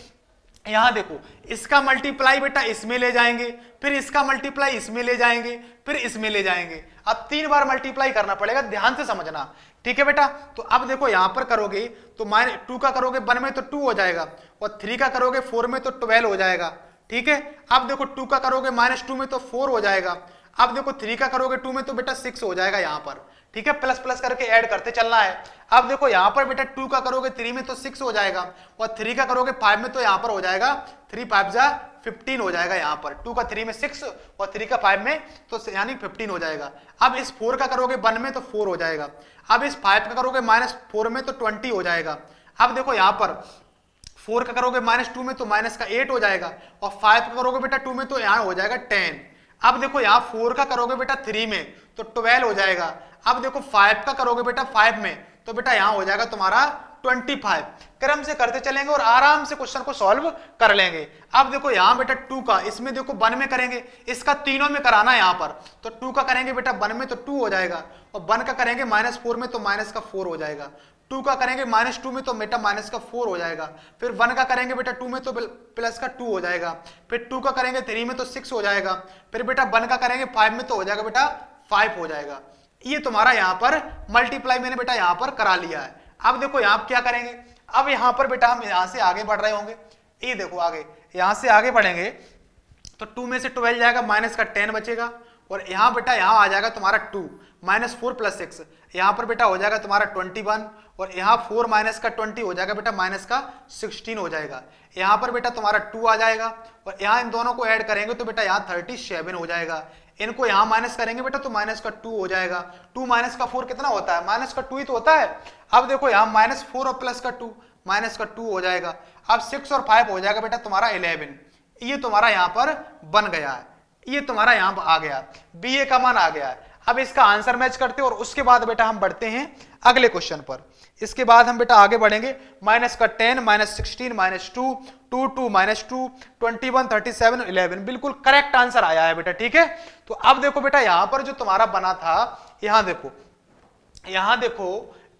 यहां देखो इसका मल्टीप्लाई बेटा इसमें ले जाएंगे, फिर इसका मल्टीप्लाई इसमें ले जाएंगे, फिर इसमें ले जाएंगे। अब 3 बार मल्टीप्लाई करना पड़ेगा, ध्यान से समझना, ठीक है बेटा। तो अब देखो यहां पर करोगे तो -2 का करोगे 1 में तो 2 हो जाएगा, और 3 का करोगे 4 में तो 12 हो जाएगा, ठीक है। अब देखो 2 का करोगे -2 में तो 4 हो जाएगा। अब देखो 3 का करोगे 2 में तो बेटा 6 हो जाएगा यहां पर, ठीक है। प्लस प्लस करके ऐड करते चलना है। अब देखो यहां पर बेटा 2 का करोगे 3 में तो 6 हो जाएगा, और 3 का करोगे 5 में तो यहां पर हो जाएगा 3 5 जा 15 हो जाएगा यहां पर। 2 का 3 में 6 और 3 का 5 में तो यानी 15 हो जाएगा। अब इस 4 का करोगे 1 में तो 4 हो जाएगा। अब इस 5 का करोगे -4 में तो 20 हो जाएगा। अब देखो यहां पर 4 का करोगे -2 में तो माइनस का 8 हो जाएगा, और 5 का करोगे बेटा 2 में तो यहां हो जाएगा 10। अब देखो यहां 4 का करोगे बेटा 3 में तो 12 हो जाएगा। अब देखो 5 का करोगे बेटा 5 में तो बेटा यहां हो जाएगा तुम्हारा 25। क्रम से करते चलेंगे और आराम से क्वेश्चन को सॉल्व कर लेंगे। अब देखो यहां बेटा 2 का, इसमें देखो 1 में करेंगे, इसका तीनों में कराना है यहां पर। तो 2 का करेंगे बेटा 1 में तो 2 हो जाएगा, और 1 का करेंगे -4 में तो माइनस का 4 हो जाएगा। 2 का करेंगे -2 में तो बेटा माइनस का 4 हो जाएगा, फिर 1 का करेंगे बेटा 2 में तो प्लस का 2 हो जाएगा, फिर 2 का करेंगे 3 में तो 6 हो जाएगा, फिर बेटा 1 का करेंगे 5 में तो हो जाएगा बेटा 5 हो जाएगा। ये तुम्हारा यहाँ पर मल्टीप्लाई मैंने बेटा यहाँ पर करा लिया है। अब देखो यहाँ क्या करेंगे, अब यहाँ पर बेटा हम यहाँ से आगे बढ़ रहे होंगे, ये देखो आगे यहाँ से आगे बढ़ेंगे तो 2 में से 12 जाएगा, माइनस का 10 बचेगा, और यहाँ बेटा यहाँ आ जाएगा तुम्हारा 2 -4 + 6, यहाँ पर बेटा हो जाएगा तुम्हारा 21, और यहाँ 4 माइनस का 20 हो जाएगा बेटा माइनस का 16 हो जाएगा। यहाँ पर बेटा तुम्हारा 2 आ जाएगा, और यहाँ इन दोनों को ऐड करेंगे तो बेटा यहाँ 37 हो जाएगा। इनको यहाँ माइनस करेंगे बेटा तो माइनस का 2 हो जाएगा। 2 माइनस का 4 कितना होता है, माइनस का 2 ही तो होता है। अब देखो यहाँ -4 और प्लस का 2 माइनस का 2 हो जाएगा। अब 6 और 5 हो जाएगा बेटा तुम्हारा 11। ये तुम्हारा यहाँ पर बन गया है, ये तुम्हारा यहाँ पर आ गया, BA का मान आ गया है। अब इसका आंसर मैच करते हैं और उसके बाद बेटा हम बढ़ते हैं अगले क्वेश्चन पर। इसके बाद हम बेटा आगे बढ़ेंगे, माइनस का 10 -16 -2 2 2 -2 21 37 11, बिल्कुल करेक्ट आंसर आया है बेटा, ठीक है। तो अब देखो बेटा यहाँ पर जो तुम्हारा बना था, यहाँ देखो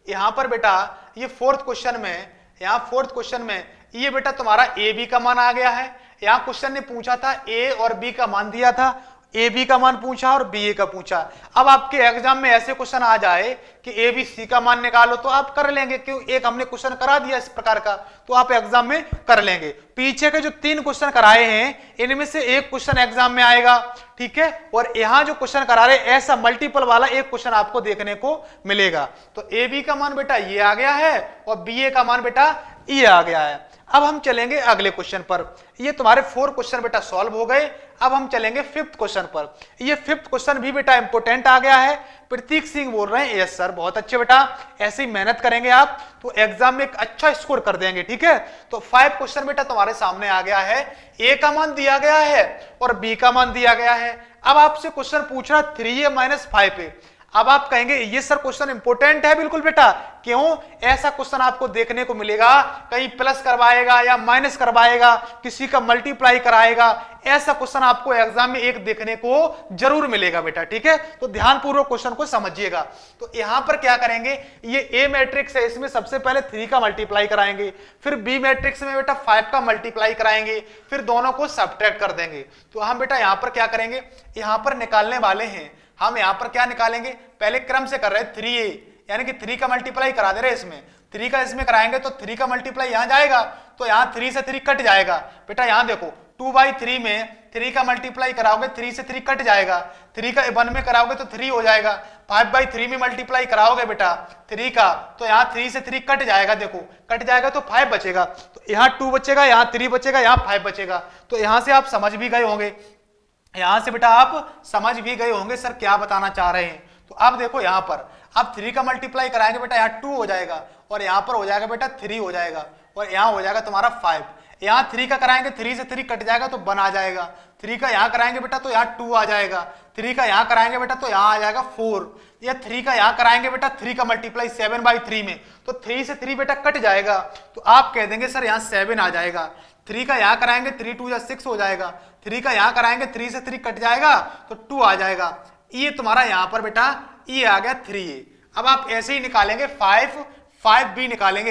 यहाँ पर बेटा ये फोर्थ क्वेश्चन में ये बेटा तुम्हारा AB का मान आ गया है। यहाँ क्वेश्चन ने पूछा था A और B का मान दिया था, AB का मान पूछा और BA का पूछा। अब आपके एग्जाम में ऐसे क्वेश्चन आ जाए कि ABC का मान निकालो तो आप कर लेंगे, क्यों, एक हमने क्वेश्चन करा दिया इस प्रकार का, तो आप एग्जाम में कर लेंगे। पीछे के जो 3 क्वेश्चन कराए हैं इनमें से एक क्वेश्चन एग्जाम में आएगा, ठीक है। और यहाँ जो क्वेश्चन करा रहे ऐसा मल्टीपल वाला एक क्वेश्चन आपको देखने को मिलेगा। तो AB का मान बेटा ये आ गया है और BA का मान बेटा ये आ गया है। अब हम चलेंगे अगले क्वेश्चन पर। ये तुम्हारे 4 क्वेश्चन बेटा सॉल्व हो गए। अब हम चलेंगे 5th क्वेश्चन पर। ये 5th क्वेश्चन भी बेटा इंपोर्टेंट आ गया है। प्रतीक सिंह बोल रहे हैं, यस सर, बहुत अच्छे बेटा, ऐसे ही मेहनत करेंगे आप तो एग्जाम में एक अच्छा स्कोर कर देंगे, ठीक है। तो 5 क्वेश्चन बेटा तुम्हारे सामने आ गया है। A का मान दिया गया है और B का मान दिया गया है। अब आपसे क्वेश्चन पूछ रहा 3A - 5A। अब आप कहेंगे ये सर क्वेश्चन इंपोर्टेंट है, बिल्कुल बेटा, क्यों, ऐसा क्वेश्चन आपको देखने को मिलेगा, कहीं प्लस करवाएगा या माइनस करवाएगा, किसी का मल्टीप्लाई कराएगा, ऐसा क्वेश्चन आपको एग्जाम में एक देखने को जरूर मिलेगा बेटा, ठीक है। तो ध्यानपूर्वक क्वेश्चन को समझिएगा। तो यहां पर क्या करेंगे, ये A मैट्रिक्स है, इसमें सबसे पहले 3 का मल्टीप्लाई कराएंगे, फिर B मैट्रिक्स में बेटा 5 का मल्टीप्लाई कराएंगे, फिर दोनों को सब्ट्रैक्ट कर देंगे। तो हम बेटा यहां पर क्या करेंगे, यहां पर निकालने वाले हैं हम, यहां पर क्या निकालेंगे, पहले क्रम से कर रहे हैं 3A, यानी कि 3 का मल्टीप्लाई करा दे रहे हैं इसमें, 3 का इसमें कराएंगे तो 3 का मल्टीप्लाई यहां जाएगा तो यहां 3 से 3 कट जाएगा बेटा। यहां देखो 2/3 में 3 का मल्टीप्लाई कराओगे 3 से 3 कट जाएगा, 3 का 1 में कराओगे तो 3 हो जाएगा। 5/3 में मल्टीप्लाई कराओगे बेटा 3 का तो यहाँ 3 से 3 कट जाएगा, देखो कट जाएगा तो 5 बचेगा, तो यहाँ 2 बचेगा, यहाँ 3 बचेगा, यहाँ 5 बचेगा। तो यहां से आप समझ भी गए होंगे, यहां से बेटा आप समझ भी गए होंगे सर क्या बताना चाह रहे हैं। तो अब देखो यहां पर अब 3 का मल्टीप्लाई कराएंगे बेटा, यहाँ 2 हो जाएगा और यहां पर हो जाएगा बेटा 3 हो जाएगा, और यहां हो जाएगा तुम्हारा 5। यहाँ 3 का कराएंगे 3 से 3 कट जाएगा तो 1 आ जाएगा, 3 का यहाँ कराएंगे बेटा तो यहाँ 2 आ जाएगा, 3 का यहाँ कराएंगे बेटा तो यहाँ आ जाएगा 4, या 3 का यहाँ कराएंगे बेटा 3 का मल्टीप्लाई 7/3 में तो 3 से 3 बेटा कट जाएगा, तो आप कह देंगे सर यहाँ 7 आ जाएगा। 3 का यहाँ कराएंगे 3 2 या 6 हो जाएगा, 3 का यहाँ कराएंगे 3 से 3 कट जाएगा तो 2 आ जाएगा। ये तुम्हारा यहाँ पर बेटा ये आ गया 3A। अब आप ऐसे ही निकालेंगे 5B निकालेंगे,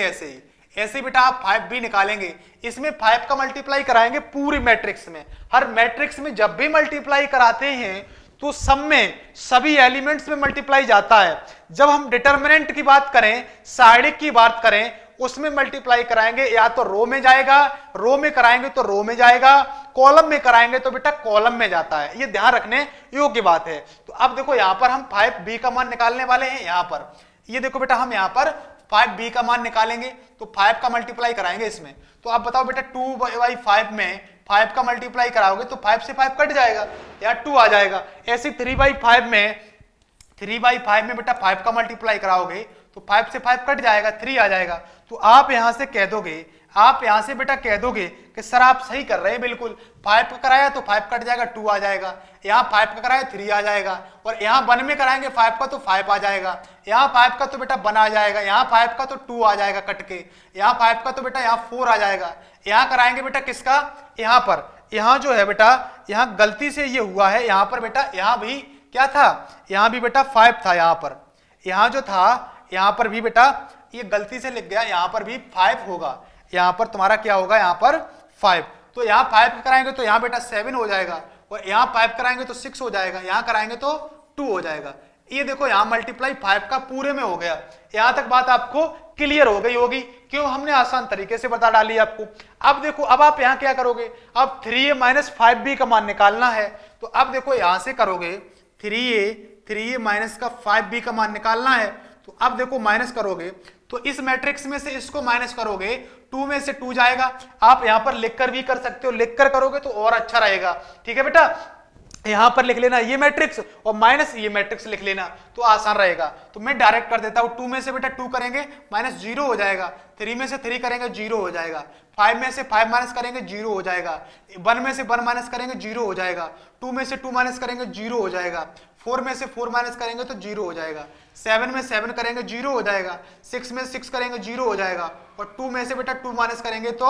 ऐसे ही बेटा आप 5B निकालेंगे। इसमें 5 का मल्टीप्लाई कराएंगे पूरी मैट्रिक्स में। हर मैट्रिक्स में जब भी मल्टीप्लाई कराते हैं तो सब में सभी एलिमेंट्स में मल्टीप्लाई जाता है। जब हम डिटर्मिनेंट की बात करें, साइडिक की बात करें, उसमें मल्टीप्लाई कराएंगे या तो रो में जाएगा, रो में कराएंगे तो रो में जाएगा, कॉलम में कराएंगे तो बेटा कॉलम में जाता है। ये ध्यान रखने योग्य बात है। तो अब देखो यहां पर हम 5B का मान निकालने वाले हैं। यहां पर ये देखो बेटा हम यहां पर 5B का मान निकालेंगे तो 5 का मल्टीप्लाई कराएंगे इसमें। तो आप बताओ बेटा 2/5 में 5 का मल्टीप्लाई कराओगे तो 5 से 5 कट जाएगा, या 2 आ जाएगा। ऐसे 3/5 में बेटा 5 का मल्टीप्लाई कराओगे तो 5 से 5 कट जाएगा, 3 आ जाएगा। तो आप यहां से कह दोगे, आप यहां से बेटा कह दोगे कि सर आप सही कर रहे हैं बिल्कुल, 5 का कराया तो 5 कट जाएगा, 2 आ जाएगा, यहाँ 5 का कराया 3 आ जाएगा, और यहाँ 1 में कराएंगे 5 का तो 5 आ जाएगा, यहाँ 5 का तो बेटा 1 आ जाएगा, यहाँ 5 का तो 2 आ जाएगा कट के, यहाँ 5 का तो बेटा यहाँ 4 आ जाएगा। यहाँ कराएंगे बेटा किसका, यहाँ पर, यहाँ जो है बेटा यहाँ गलती से ये हुआ है, यहाँ पर बेटा यहाँ भी क्या था, यहाँ भी बेटा 5 था, यहाँ पर यहाँ जो था यहाँ पर भी बेटा ये गलती से लिख गया, यहाँ पर भी 5 होगा, यहाँ पर तुम्हारा क्या होगा, यहाँ पर 5। तो यहाँ 5 कराएंगे तो यहाँ बेटा 7 हो जाएगा, और यहाँ 5 कराएंगे तो 6 हो जाएगा, यहाँ कराएंगे तो 2 हो जाएगा। ये देखो यहाँ मल्टीप्लाई 5 का पूरे में हो गया। यहां तक बात आपको क्लियर हो गई होगी, क्यों हमने आसान तरीके से बता डाली आपको। अब देखो, अब आप यहां क्या करोगे, अब 3a माइनस 5b का मान निकालना है। तो अब देखो यहां से करोगे 3a माइनस का 5b का मान निकालना है। तो अब देखो माइनस करोगे तो इस मैट्रिक्स में से इसको माइनस करोगे, 2 में से 2 जाएगा। आप यहां पर लिखकर भी कर सकते हो, लिखकर करोगे तो और अच्छा रहेगा। ठीक है बेटा, यहां पर लिख लेना ये मैट्रिक्स और माइनस ये मैट्रिक्स लिख लेना, तो आसान रहेगा। तो मैं डायरेक्ट कर देता हूं, 2 में से बेटा 2 करेंगे माइनस 0 हो जाएगा, 3 में से 3 करेंगे 0 हो जाएगा, 5 में से 5 माइनस करेंगे 0 हो जाएगा, 1 में से 1 माइनस करेंगे 0 हो जाएगा, 2 में से 2 माइनस करेंगे 0 हो जाएगा, 4 में से 4 माइनस करेंगे तो 0 हो जाएगा, 7 में 7 करेंगे 0 हो जाएगा, 6 में 6 करेंगे 0 हो जाएगा, और 2 में से बेटा 2 माइनस करेंगे तो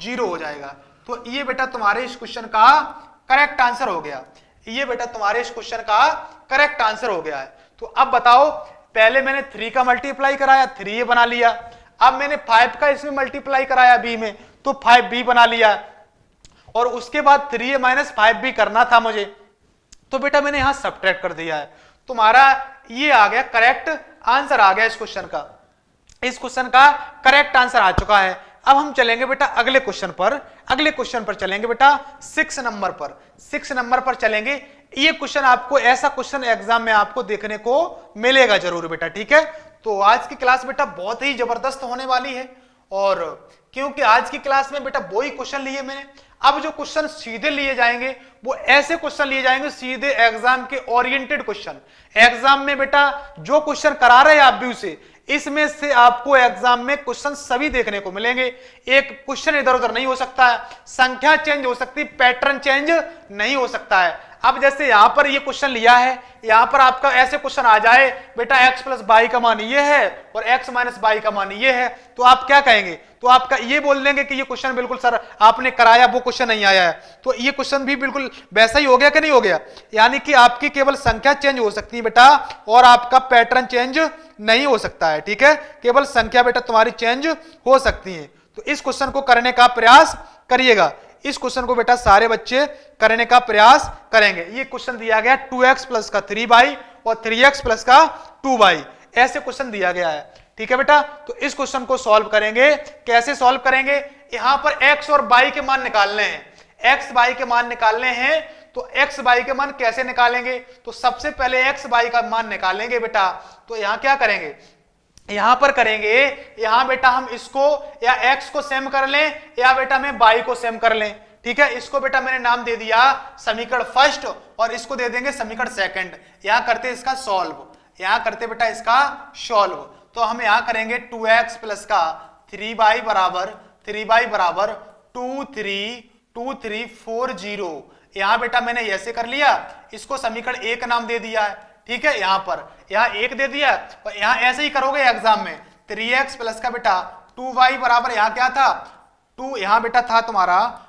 0 हो जाएगा। तो ये बेटा तुम्हारे इस क्वेश्चन का करेक्ट आंसर हो गया। ये बेटा तुम्हारे इस क्वेश्चन का करेक्ट आंसर हो गया है। तो अब बताओ, पहले मैंने 3 का मल्टीप्लाई कराया, 3a बना लिया। अब मैंने 5 का इसमें मल्टीप्लाई कराया b में, तो 5b बना लिया। और उसके बाद 3a माइनस 5b करना था मुझे, तो बेटा मैंने यहां सब्ट्रैक्ट कर दिया है। तुम्हारा ये आ गया करेक्ट आंसर, आ गया इस क्वेश्चन का। इस क्वेश्चन का करेक्ट आंसर आ चुका है। अब हम चलेंगे बेटा अगले क्वेश्चन पर। अगले क्वेश्चन पर चलेंगे बेटा 6 नंबर पर। 6 नंबर पर चलेंगे। ये क्वेश्चन आपको, ऐसा क्वेश्चन एग्जाम में आपको देखने को मिलेगा जरूर बेटा। ठीक है, तो आज की क्लास बेटा बहुत ही जबरदस्त होने वाली है, और क्योंकि आज की क्लास में बेटा वही क्वेश्चन लिए मैंने। अब जो क्वेश्चन सीधे लिए जाएंगे वो ऐसे क्वेश्चन लिए जाएंगे, सीधे एग्जाम के ओरिएंटेड क्वेश्चन। एग्जाम में बेटा जो क्वेश्चन करा रहे हैं आप भी उसे, इसमें से आपको एग्जाम में क्वेश्चन सभी देखने को मिलेंगे। एक क्वेश्चन इधर उधर नहीं हो सकता है, संख्या चेंज हो सकती है, पैटर्न चेंज नहीं हो सकता है। अब जैसे यहां पर ये क्वेश्चन लिया है, यहां पर आपका ऐसे क्वेश्चन आ जाए बेटा x प्लस बाई का मान ये है और x माइनस बाई का मान ये है, तो आप क्या कहेंगे, तो आपका ये बोल देंगे कि ये क्वेश्चन बिल्कुल सर आपने कराया, वो क्वेश्चन नहीं आया है। तो ये क्वेश्चन भी बिल्कुल वैसा ही हो गया कि नहीं हो गया, यानी कि आपकी केवल संख्या चेंज हो सकती है बेटा, और आपका पैटर्न चेंज नहीं हो सकता है। ठीक है, केवल संख्या बेटा तुम्हारी चेंज हो सकती है। तो इस क्वेश्चन को करने का प्रयास करिएगा। इस क्वेश्चन को बेटा सारे बच्चे करने का प्रयास करेंगे। ये क्वेश्चन दिया गया 2x प्लस का 3y और 3x प्लस का 2y, ऐसे क्वेश्चन दिया गया है। ठीक है बेटा, तो इस क्वेश्चन को सॉल्व करेंगे। कैसे सॉल्व करेंगे, यहां पर x और y के मान निकालने हैं। x y के मान निकालने हैं, तो x y के मान कैसे निकालेंगे, तो सबसे पहले x y का मान निकालेंगे बेटा। तो यहां क्या करेंगे, यहां पर करेंगे, यहां बेटा हम इसको या x को सेम कर लें या बेटा मैं y को सेम कर लें। ठीक है, इसको बेटा मैंने नाम दे दिया समीकरण फर्स्ट और इसको दे देंगे समीकरण सेकंड। यहां करते इसका सॉल्व, यहां करते बेटा इसका सॉल्व। तो हम यहां करेंगे 2x प्लस का 3y बराबर 2340। यहां बेटा मैंने ऐसे कर लिया, इसको समीकरण 1 नाम दे दिया है। ठीक है, यहां पर यहां 1 दे दिया, और यहां ऐसे ही करोगे एग्जाम में 3x प्लस का बेटा 2y बराबर यहां क्या था 2, यहां बेटा था तुम्हारा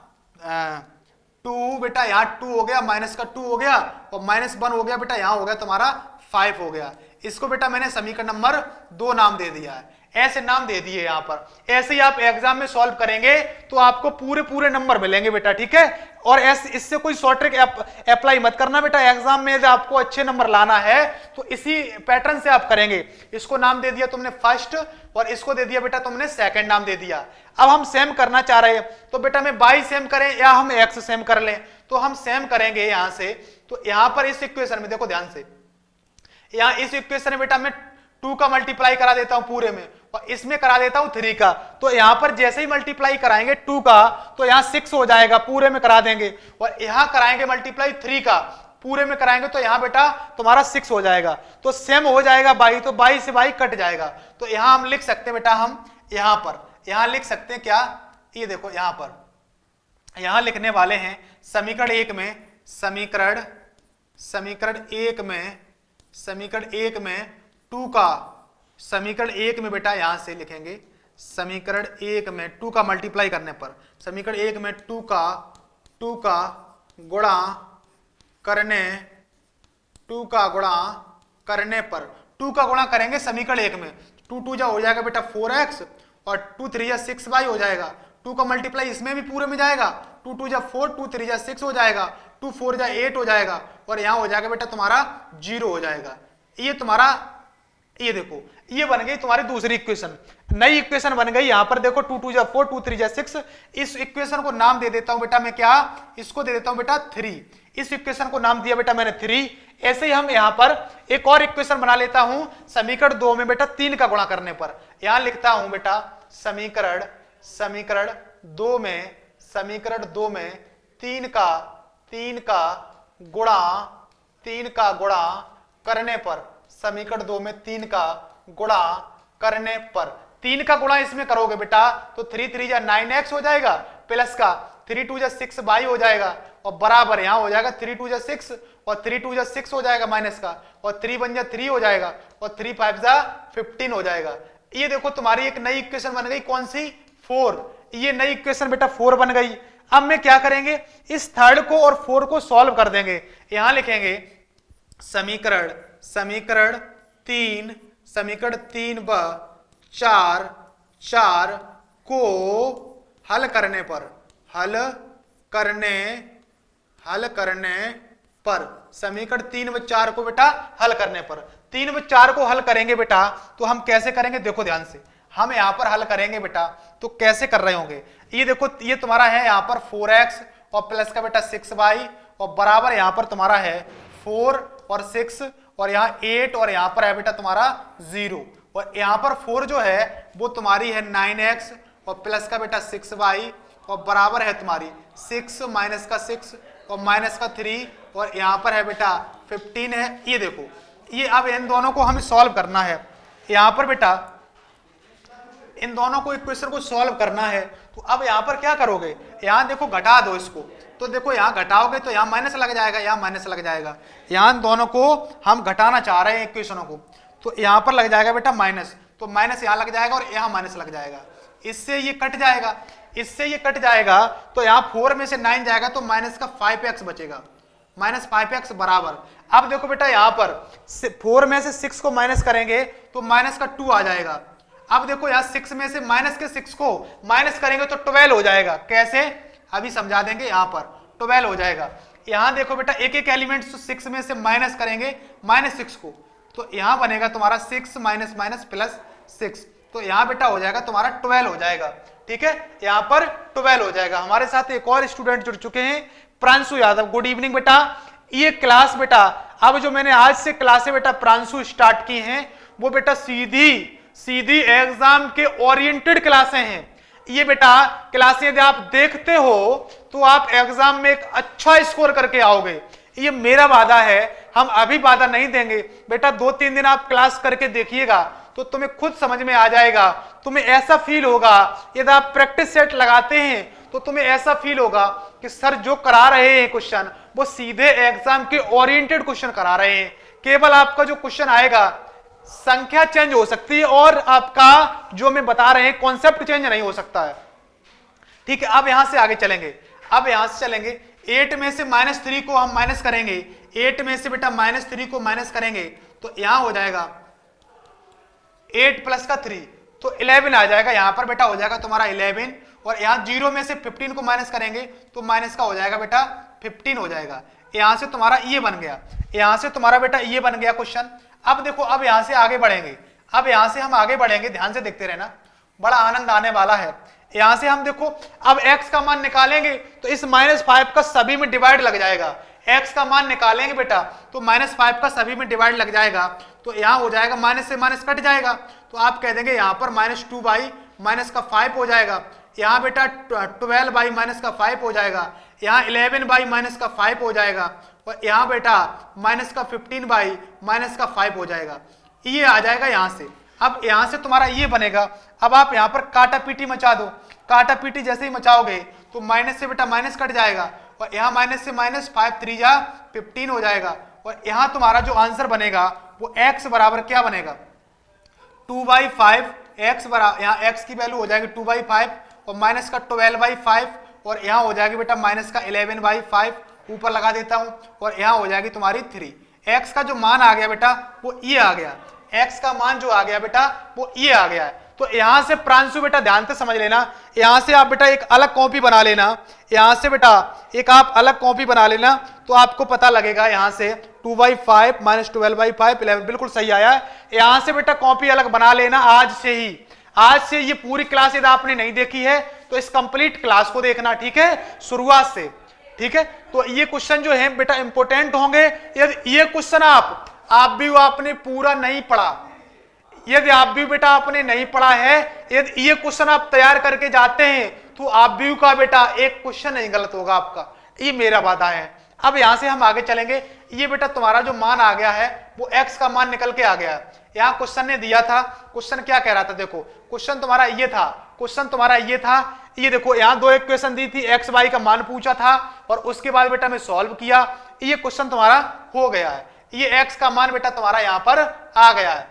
2 बेटा, यहां 2 हो गया, माइनस का 2 हो गया और माइनस 1 हो गया बेटा, यहां हो गया तुम्हारा 5 हो गया। इसको बेटा मैंने समीकरण नंबर 2 नाम दे दिया है, ऐसे नाम दे दिए यहां पर। ऐसे ही आप एग्जाम में सॉल्व करेंगे तो आपको पूरे नंबर मिलेंगे बेटा। ठीक है, और ऐसे इससे कोई शॉर्ट ट्रिक अप्लाई मत करना बेटा। एग्जाम में आपको अच्छे नंबर लाना है तो इसी पैटर्न से आप करेंगे। इसको नाम दे दिया तुमने फर्स्ट और इसको दे दिया बेटा तुमने सेकंड नाम दे दिया। अब हम सेम करना चाह रहे हैं, तो बेटा मैं बाई सेम करें या हम एक्स सेम कर लें, तो हम सेम करेंगे यहां से। तो यहां पर इस इक्वेशन में देखो ध्यान से, यहां इस इक्वेशन में बेटा मैं 2 का मल्टीप्लाई करा देता हूं पूरे में, और इसमें करा देता हूं 3 का। तो यहां पर जैसे ही मल्टीप्लाई कराएंगे 2 का तो यहां 6 हो जाएगा, पूरे में करा देंगे। और यहां कराएंगे मल्टीप्लाई 3 का, पूरे में कराएंगे तो यहां बेटा तुम्हारा 6 हो जाएगा। तो सेम हो जाएगा बाई, तो बाई से बाई कट जाएगा। तो यहां हम लिख सकते हैं बेटा, हम यहां लिख सकते हैं क्या, ये देखो यहां लिखने वाले हैं समीकरण 1 में 2 का, समीकरण 1 में बेटा यहां से लिखेंगे समीकरण 1 में 2 का मल्टीप्लाई करने पर, समीकरण 1 में 2 का गुणा करने, 2 का गुणा करने पर, 2 का गुणा करेंगे समीकरण 1 में, 2 2 जा हो जाएगा बेटा 4x और 2 3 जा 6y हो जाएगा। 2 का मल्टीप्लाई इसमें भी पूरे में जाएगा, 2 2 जा 4, 2 3 जा 6 हो जाएगा, 2 4 जा 8 हो जाएगा और यहाँ हो जाएगा बेटा तुम्हारा 0 हो जाएगा। ये तुम्हारा, ये देखो ये बन गई तुम्हारी दूसरी इक्वेशन। नई इक्वेशन बन गई यहाँ पर देखो 2 2 जा 4, 2 3 जा 6। इस इक्वेशन को नाम दे देता हूं बेटा मैं, क्या, इसको दे देता हूं बेटा 3। इस इक्वेशन को नाम दिया बेटा मैंने 3। ऐसे ही हम यहाँ पर एक और इक्वेशन बना लेता हूं समीकरण 2 में बेटा 3 का गुणा करने पर। यहां लिखता हूं बेटा समीकरण 2 में, समीकरण 2 में 3 का गुणा करने पर, समीकरण 2 में 3 का गुणा करने पर, 3 का गुणा इसमें करोगे बेटा तो 3 3 जा 9x हो जाएगा, प्लस का 3 2 जा 6y हो जाएगा और बराबर यहां हो जाएगा 3 2 जा 6 और 3 2 जा 6 हो जाएगा माइनस का, और 3 1 जा 3 हो जाएगा और 3 5 जा 15 हो जाएगा। ये देखो तुम्हारी एक नई इक्वेशन बन गई, कौन सी, 4। ये नई इक्वेशन बेटा 4 बन गई। अब मैं क्या करेंगे, इस थर्ड को और 4 को सॉल्व कर देंगे। यहां लिखेंगे समीकरण 3 व 4 को हल करने पर, समीकरण 3 व 4 को बेटा हल करने पर, 3 व 4 को हल करेंगे बेटा तो हम कैसे करेंगे, देखो ध्यान से, हम यहां पर हल करेंगे बेटा तो कैसे कर रहे होंगे। ये देखो ये तुम्हारा है यहां पर 4x और प्लस का बेटा 6y और बराबर यहां पर तुम्हारा है 4 और 6 और यहाँ 8 और यहाँ पर है बेटा तुम्हारा 0 और यहाँ पर 4 जो है वो तुम्हारी है 9x और प्लस का बेटा 6y और बराबर है तुम्हारी 6 माइनस का 6 और माइनस का 3 और यहाँ पर है बेटा 15 है। ये देखो ये अब इन दोनों को हमें सॉल्व करना है। यहाँ पर बेटा इन दोनों को इक्वेशन को सॉल्व करना है तो अब यहाँ पर क्या करोगे, यहाँ देखो घटा दो इसको, तो देखो यहाँ घटाओगे तो यहाँ माइनस लग जाएगा, यहाँ माइनस लग जाएगा। यहाँ दोनों को हम घटाना चाह रहे हैं इक्वेशनों को, तो यहाँ पर लग जाएगा बेटा माइनस, तो माइनस यहाँ लग जाएगा और यहाँ माइनस लग जाएगा, इससे ये कट जाएगा, इससे ये कट जाएगा तो यहाँ 4 में से 9 जाएगा तो माइनस का 5x बचेगा, माइनस 5x बराबर। अब देखो बेटा यहाँ पर 4 में से 6 को माइनस करेंगे तो माइनस का 2 आ जाएगा। अब देखो यहाँ 6 में से माइनस के 6 को माइनस करेंगे तो 12 हो जाएगा। कैसे, अभी समझा देंगे। यहाँ पर 12 हो जाएगा। यहाँ देखो बेटा एक एक एलिमेंट 6 में से माइनस करेंगे -6 को, तो यहाँ बनेगा तुम्हारा 6 माइनस माइनस प्लस 6, तो यहाँ बेटा हो जाएगा तुम्हारा 12 हो जाएगा। ठीक है, यहाँ पर 12 हो जाएगा। हमारे साथ एक और स्टूडेंट जुड़ चुके हैं, प्रांशु यादव। गुड इवनिंग बेटा। ये क्लास बेटा अब जो मैंने आज से क्लासें बेटा प्रांशु स्टार्ट की हैं वो बेटा सीधी एग्जाम के ओरिएंटेड क्लासें हैं। ये बेटा क्लासें यदि आप देखते हो तो आप एग्जाम में एक अच्छा स्कोर करके आओगे, ये मेरा वादा है। हम अभी वादा नहीं देंगे बेटा, 2-3 दिन आप क्लास करके देखिएगा तो तुम्हें खुद समझ में आ जाएगा। तुम्हें ऐसा फील होगा, यदि आप प्रैक्टिस सेट लगाते हैं तो तुम्हें ऐसा फील होगा कि सर जो करा रहे हैं क्वेश्चन वो सीधे एग्जाम के ओरिएंटेड क्वेश्चन करा रहे हैं। केवल आपका जो क्वेश्चन आएगा संख्या चेंज हो सकती है और आपका जो मैं बता रहे हैं कॉन्सेप्ट चेंज नहीं हो सकता है। ठीक है, अब यहां से आगे चलेंगे। अब यहां से चलेंगे 8 में से -3 को हम माइनस करेंगे। 8 में से बेटा -3 को माइनस करेंगे तो यहां हो जाएगा 8 प्लस का 3 तो 11 आ जाएगा। यहां पर बेटा हो जाएगा तुम्हारा 11 और यहां 0 में से 15 को माइनस करेंगे तो माइनस का हो जाएगा बेटा 15 हो जाएगा। यहां से तुम्हारा ये बन गया, यहां से तुम्हारा बेटा ये बन गया क्वेश्चन। अब देखो अब यहां से आगे बढ़ेंगे, अब यहां से हम आगे बढ़ेंगे, ध्यान से देखते रहना, बड़ा आनंद आने वाला है। यहां से हम देखो अब x का मान निकालेंगे तो इस -5 का सभी में डिवाइड लग जाएगा। x का मान निकालेंगे बेटा तो -5 का सभी में डिवाइड लग जाएगा, तो यहां हो जाएगा माइनस से माइनस कट जाएगा, तो आप कह देंगे यहां पर -2 माइनस का 5 हो जाएगा। यहाँ बेटा 12 माइनस का 5 हो जाएगा। यहाँ 11 माइनस का 5 हो जाएगा और यहाँ बेटा माइनस का 15 माइनस का 5 हो जाएगा। ये आ जाएगा यहाँ से। अब यहाँ से तुम्हारा ये बनेगा। अब आप यहाँ पर काटा पीटी मचा दो, काटा पीटी जैसे ही मचाओगे तो माइनस से बेटा माइनस कट जाएगा और यहाँ माइनस से माइनस 5 3 जा 15 हो जाएगा। और यहाँ तुम्हारा जो आंसर बनेगा वो x बराबर क्या बनेगा 2/5। x बराबर यहाँ x की वैल्यू हो जाएगी 2/5 और माइनस का 12/5 और यहाँ हो जाएगी बेटा माइनस का 11/5, ऊपर लगा देता हूं और यहाँ हो जाएगी तुम्हारी 3। x का जो मान आ गया बेटा वो ये आ गया। x का मान जो आ गया बेटा वो ये आ गया है। तो यहां से प्रांशु बेटा ध्यान से समझ लेना, यहां से आप बेटा एक अलग कॉपी बना लेना, यहां से बेटा एक आप अलग कॉपी बना लेना, तो आपको पता लगेगा यहां से 2/5 माइनस 12/5 11 बिल्कुल सही आया है। यहां से बेटा कॉपी अलग बना लेना आज से ही, आज से ये पूरी क्लास यदि आपने नहीं देखी है तो इस कंप्लीट क्लास को देखना, ठीक है, शुरुआत से, ठीक है। तो ये क्वेश्चन जो है बेटा इंपॉर्टेंट होंगे। यदि ये क्वेश्चन आप भी आपने पूरा नहीं पढ़ा, यदि आप भी बेटा आपने नहीं पढ़ा है, यदि ये क्वेश्चन आप तैयार करके जाते हैं तो आप भी का बेटा एक क्वेश्चन नहीं गलत होगा आपका, ये मेरा वादा है। अब यहां से हम आगे चलेंगे। ये बेटा तुम्हारा जो मान आ गया है वो x का मान निकल के आ गया है। यहां क्वेश्चन ने दिया था, क्वेश्चन क्या कह रहा था, देखो क्वेश्चन तुम्हारा ये था, क्वेश्चन तुम्हारा ये था, ये देखो यहां दो इक्वेशन दी थी, x y का मान पूछा था और उसके बाद बेटा मैं सॉल्व किया, ये क्वेश्चन तुम्हारा हो गया है। ये x का मान बेटा तुम्हारा यहां पर आ गया है,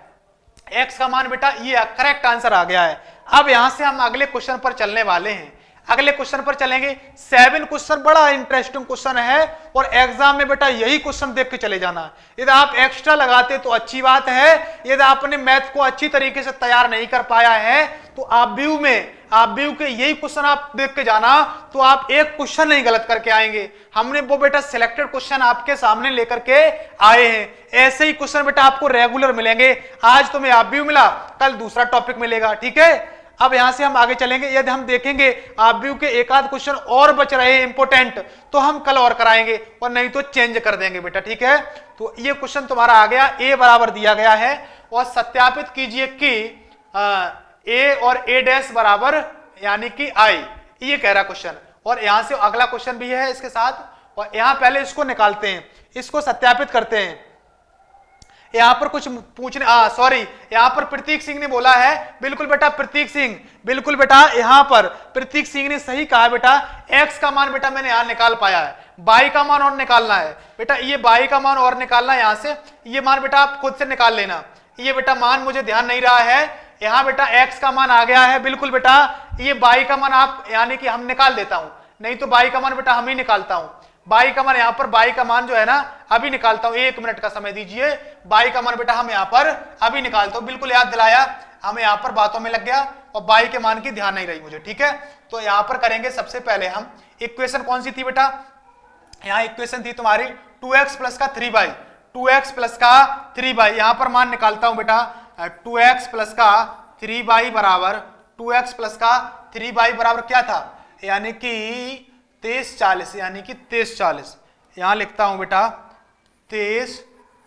x का मान बेटा ये करेक्ट आंसर आ गया है। अब यहां से हम अगले क्वेश्चन पर चलने वाले हैं, अगले क्वेश्चन पर चलेंगे। 7 क्वेश्चन बड़ा इंटरेस्टिंग क्वेश्चन है और एग्जाम में बेटा यही क्वेश्चन देख के चले जाना। यदि आप एक्स्ट्रा लगाते तो अच्छी बात है, यदि आपने मैथ को अच्छी तरीके से तैयार नहीं कर पाया है तो आप व्यू के यही क्वेश्चन आप देख के जाना, तो आप एक क्वेश्चन नहीं गलत करके आएंगे। हमने वो बेटा सिलेक्टेड क्वेश्चन आपके सामने लेकर के आए हैं, ऐसे ही क्वेश्चन बेटा आपको रेगुलर मिलेंगे। आज तुम्हें आप व्यू मिला, कल दूसरा टॉपिक मिलेगा, ठीक है। अब यहां से हम आगे चलेंगे। यदि हम देखेंगे आप व्यू के एक आध क्वेश्चन और बच रहे हैं इंपोर्टेंट, तो हम कल और कराएंगे और नहीं तो चेंज कर देंगे बेटा, ठीक है। तो ये क्वेश्चन तुम्हारा आ गया, a बराबर दिया गया है और सत्यापित कीजिए कि a और a डैश बराबर यानी कि i, ये कह रहा क्वेश्चन। और यहां से अगला क्वेश्चन भी है इसके साथ, और यहां पहले इसको निकालते हैं, इसको सत्यापित करते हैं। यहां पर कुछ पूछने सॉरी, यहां पर प्रतीक सिंह ने बोला है, बिल्कुल बेटा प्रतीक सिंह, बिल्कुल बेटा यहां पर प्रतीक सिंह ने सही कहा बेटा। x का मान बेटा मैंने यहां निकाल पाया है, y का मान और निकालना है बेटा, ये y का मान और निकालना है। यहां से ये मान बेटा आप खुद से निकाल लेना, ये बेटा मान मुझे ध्यान नहीं रहा है, यहां बेटा x का मान आ गया है, बिल्कुल बेटा ये y का मान आप यानी कि हम निकाल देता हूं, नहीं तो y का मान बेटा हम ही निकालता हूं। बाई का मान, यहां पर बाई का मान जो है ना अभी निकालता हूं, 1 मिनट का समय दीजिए। बाई का मान बेटा हम यहां पर अभी निकालता हूं, बिल्कुल याद दिलाया, हमें यहां पर बातों में लग गया और बाई के मान की ध्यान नहीं रही मुझे, ठीक है। तो यहां पर करेंगे सबसे पहले हम, इक्वेशन कौन सी थी बेटा, यहां इक्वेशन थी तुम्हारी 2x प्लस का 3y, 2x प्लस का 3y, यहां पर मान निकालता हूं बेटा 2x प्लस का 3y बराबर 2x प्लस का 3y बराबर क्या था, यानी कि 2340, यानी कि 2340, यहां लिखता हूं बेटा 23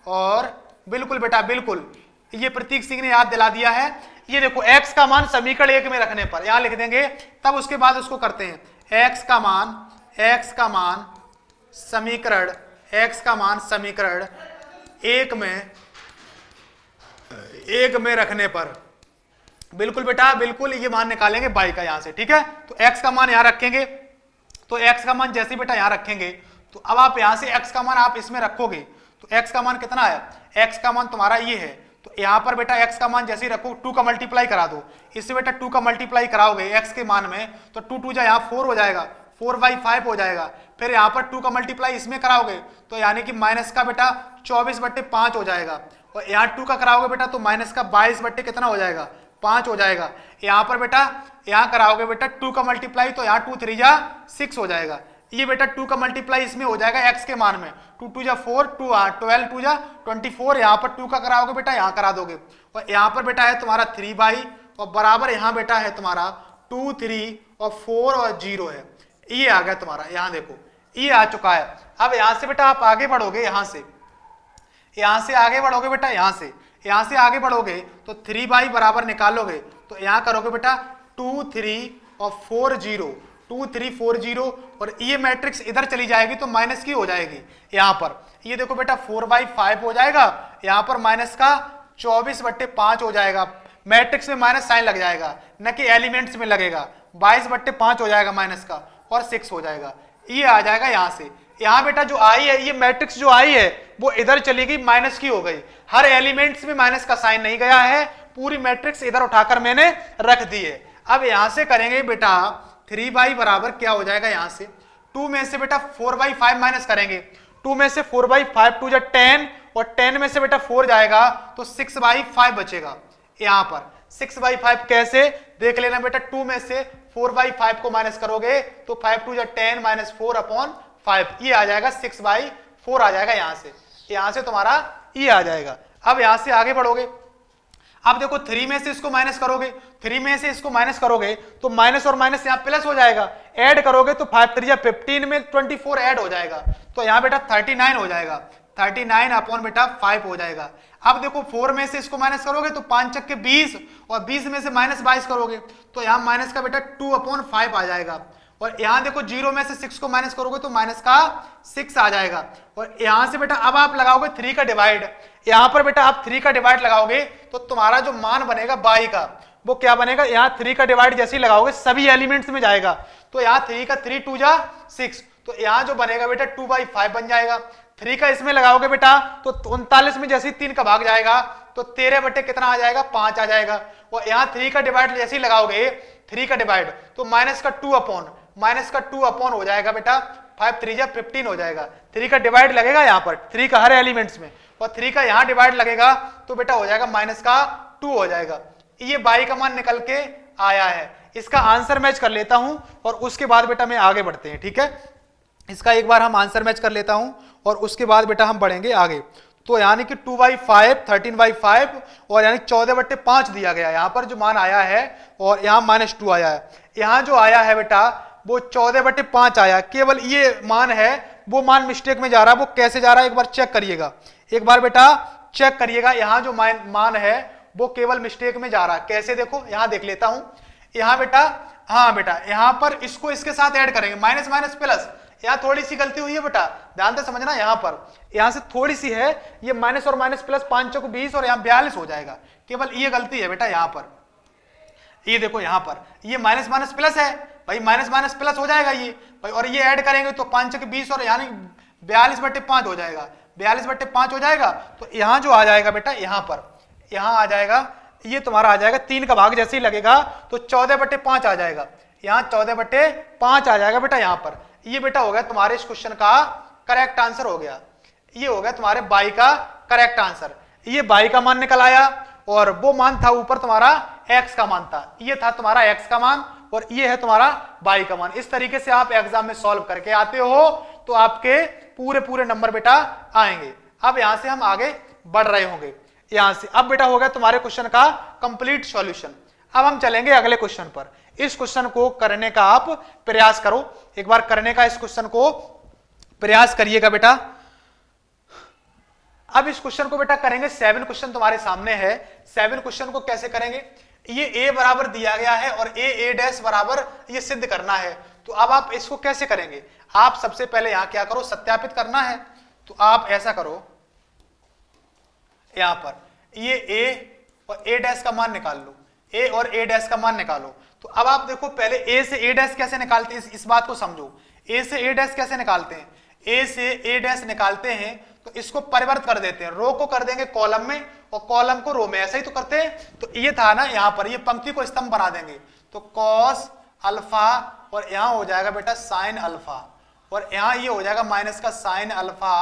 और बिल्कुल बेटा बिल्कुल ये प्रतीक सिंह ने याद दिला दिया है। ये देखो x का मान समीकरण 1 में रखने पर यहां लिख देंगे, तब उसके बाद उसको करते हैं। x का मान समीकरण, x का मान समीकरण 1 में रखने पर बिल्कुल बेटा बिल्कुल ये मान निकालेंगे y का यहां से, ठीक है। तो x का मान यहां रखेंगे, तो x का मान जैसे बेटा यहां रखेंगे तो अब आप यहां से x का मान आप इसमें रखोगे तो x का मान कितना है, x का मान तुम्हारा ये है, तो यहां पर बेटा x का मान जैसे ही रखो 2 का मल्टीप्लाई करा दो, इससे बेटा 2 का मल्टीप्लाई कराओगे x के मान में तो 2 2 जा यहां 4 हो जाएगा, 4/5 हो जाएगा। फिर यहां पर 2 का मल्टीप्लाई इसमें कराओगे तो यानी कि माइनस का बेटा 24/5 हो जाएगा, और यहाँ 2 का कराओगे बेटा तो माइनस का 22 कितना हो जाएगा, 5 हो जाएगा। यहाँ पर बेटा यहाँ कराओगे बेटा 2 का मल्टीप्लाई तो यहाँ 2 3 जा 6 हो जाएगा, ये बेटा 2 का मल्टीप्लाई इसमें हो जाएगा x के मान में, 2 2 जा 4, 12 2 जा 24, यहाँ पर 2 का कराओगे बेटा यहाँ करा दोगे, और यहाँ पर बेटा है तुम्हारा 3y और बराबर यहाँ बेटा है तुम्हारा 2 3 और 4 और 0 है, ये आ गया तुम्हारा, यहाँ देखो ये आ चुका है। अब यहाँ से बेटा आप आगे बढ़ोगे, यहाँ से आगे बढ़ोगे बेटा, यहाँ से आगे बढ़ोगे तो 3y बराबर निकालोगे तो यहाँ करोगे बेटा 2 3 और 4 0, 2 3 4 0, और ये मैट्रिक्स इधर चली जाएगी तो माइनस की हो जाएगी यहाँ पर, ये देखो बेटा 4/5 हो जाएगा, यहाँ पर माइनस का 24/5 हो जाएगा, मैट्रिक्स में माइनस साइन लग जाएगा न कि एलिमेंट्स में लगेगा, 22/5 हो जाएगा माइनस का, और 6 हो जाएगा, ये आ जाएगा यहाँ से। यहाँ बेटा जो आई है, ये मैट्रिक्स जो आई है वो इधर चली गई, माइनस की हो गई, हर एलिमेंट्स में माइनस का साइन नहीं गया है, पूरी मैट्रिक्स इधर उठाकर मैंने रख दी है। अब यहां से करेंगे बेटा 3y बराबर क्या हो जाएगा, यहां से 2 में से बेटा 4/5 माइनस करेंगे, 2 में से 4/5 2 जा 10 और 10 में से बेटा 4 जाएगा तो 6/5 बचेगा। यहां पर 6/5 कैसे देख लेना बेटा, 2 में से 4/5 को माइनस करोगे तो 5 2 10 माइनस 4/5 ये आ जाएगा 6/4 आ जाएगा। यहां से तुम्हारा ये आ जाएगा। अब यहां से आगे बढ़ोगे, अब देखो 3 में से इसको माइनस करोगे, 3 में से इसको माइनस करोगे तो माइनस और माइनस यहां प्लस हो जाएगा, ऐड करोगे तो 5 3 15 में 24 ऐड हो जाएगा तो यहां बेटा 39 हो जाएगा, 39/5 हो जाएगा। अब देखो 4 में से इसको माइनस करोगे तो 5 चक्के 20 और 20 में से माइनस 22 करोगे तो यहां माइनस का बेटा 2/5 आ जाएगा। और यहां देखो 0 में से 6 को माइनस करोगे तो माइनस का 6 आ जाएगा। और यहां से बेटा अब आप लगाओगे 3 का डिवाइड, यहां पर बेटा आप 3 का डिवाइड लगाओगे तो तुम्हारा जो मान बनेगा बाई का वो क्या बनेगा, यहां 3 का डिवाइड जैसे ही लगाओगे सभी एलिमेंट्स में जाएगा तो यहां 3 का 3 2 जा 6 तो यहां जो बनेगा बेटा 2/5 बन जाएगा। 3 का इसमें लगाओगे बेटा तो 39 में जैसे ही 3 का भाग जाएगा तो 13 बटे कितना आ जाएगा 5 आ जाएगा। और यहां 3 का डिवाइड जैसे ही लगाओगे 3 का डिवाइड तो माइनस का 2 अपॉन हो जाएगा बेटा 5 3 जा 15 हो जाएगा। 3 का डिवाइड लगेगा यहां पर 3 का हर एलिमेंट्स में और 3 का यहां डिवाइड लगेगा तो बेटा हो जाएगा माइनस का 2 हो जाएगा। ये बाई का मान निकल के आया है। इसका आंसर मैच कर लेता हूं और उसके बाद बेटा मैं आगे बढ़ते हैं, ठीक है। इसका एक बार हम आंसर मैच कर लेता हूं और उसके बाद बेटा हम बढ़ेंगे आगे। तो यानी कि 2/5 13/5 और यानी 14/5 दिया गया यहां पर जो मान आया है और यहां -2 आया है। यहां जो आया है बेटा वो 14/5 आया, केवल ये मान है वो मान मिस्टेक में जा रहा है। वो कैसे जा रहा है एक बार चेक करिएगा, एक बार बेटा चेक करिएगा। यहां जो मान है वो केवल मिस्टेक में जा रहा है। कैसे देखो, यहां देख लेता हूं। यहां बेटा हाँ बेटा यहां पर इसको इसके साथ ऐड करेंगे, माइनस माइनस प्लस। यहां थोड़ी सी गलती हुई है बेटा, ध्यान से समझना। यहां से थोड़ी सी है, ये माइनस और माइनस प्लस 5 चौक 20 और यहां 42 हो जाएगा। केवल ये गलती है बेटा यहां पर। ये देखो यहां पर ये माइनस माइनस प्लस है भाई, माइनस माइनस प्लस हो जाएगा ये भाई, और ये ऐड करेंगे तो 5 चौक 20 और यानी 42/5 हो जाएगा, 42/5 हो जाएगा। तो यहां जो आ जाएगा बेटा यहां पर यहां आ जाएगा, ये तुम्हारा आ जाएगा 3 का भाग जैसे ही लगेगा तो 14/5 आ जाएगा। यहां 14/5 आ जाएगा बेटा यहां पर। ये बेटा हो गया तुम्हारे इस क्वेश्चन का करेक्ट आंसर हो गया। ये हो गया तुम्हारे बाई का करेक्ट आंसर। ये बाई का मान निकल आया और वो मान था ऊपर तुम्हारा एक्स का मान था। ये था तुम्हारा एक्स का मान और ये है तुम्हारा बाई का मान। इस तरीके से आप एग्जाम में सॉल्व करके आते हो तो आपके पूरे नंबर बेटा आएंगे। अब यहां से हम आगे बढ़ रहे होंगे यहां से। अब बेटा हो गया तुम्हारे क्वेश्चन का कंप्लीट सॉल्यूशन। अब हम चलेंगे अगले क्वेश्चन पर। इस क्वेश्चन को करने का आप प्रयास करो, एक बार करने का इस क्वेश्चन को प्रयास करिएगा बेटा। अब इस क्वेश्चन को बेटा करेंगे, 7 क्वेश्चन तुम्हारे सामने है। 7 क्वेश्चन को कैसे करेंगे, ये a बराबर दिया गया है और a डैश बराबर ये सिद्ध करना है। तो अब आप इसको कैसे करेंगे, आप सबसे पहले यहां क्या करो, सत्यापित करना है। तो आप ऐसा करो, यहां पर ये a और a डैश का मान निकाल लो, a और a डैश का मान निकालो। तो अब आप देखो पहले a से a डैश कैसे निकालते हैं, इस बात को समझो। a से a डैश कैसे निकालते हैं, a से a डैश निकालते हैं तो इसको परिवर्त कर देते हैं, रो को कर देंगे कॉलम में और कॉलम को रो में, ऐसा ही तो करते हैं। तो ये था ना यहां पर, ये पंक्ति को स्तंभ बना देंगे तो कॉस अल्फा और यहां हो जाएगा बेटा साइन अल्फा और यहां ये हो जाएगा माइनस का साइन अल्फा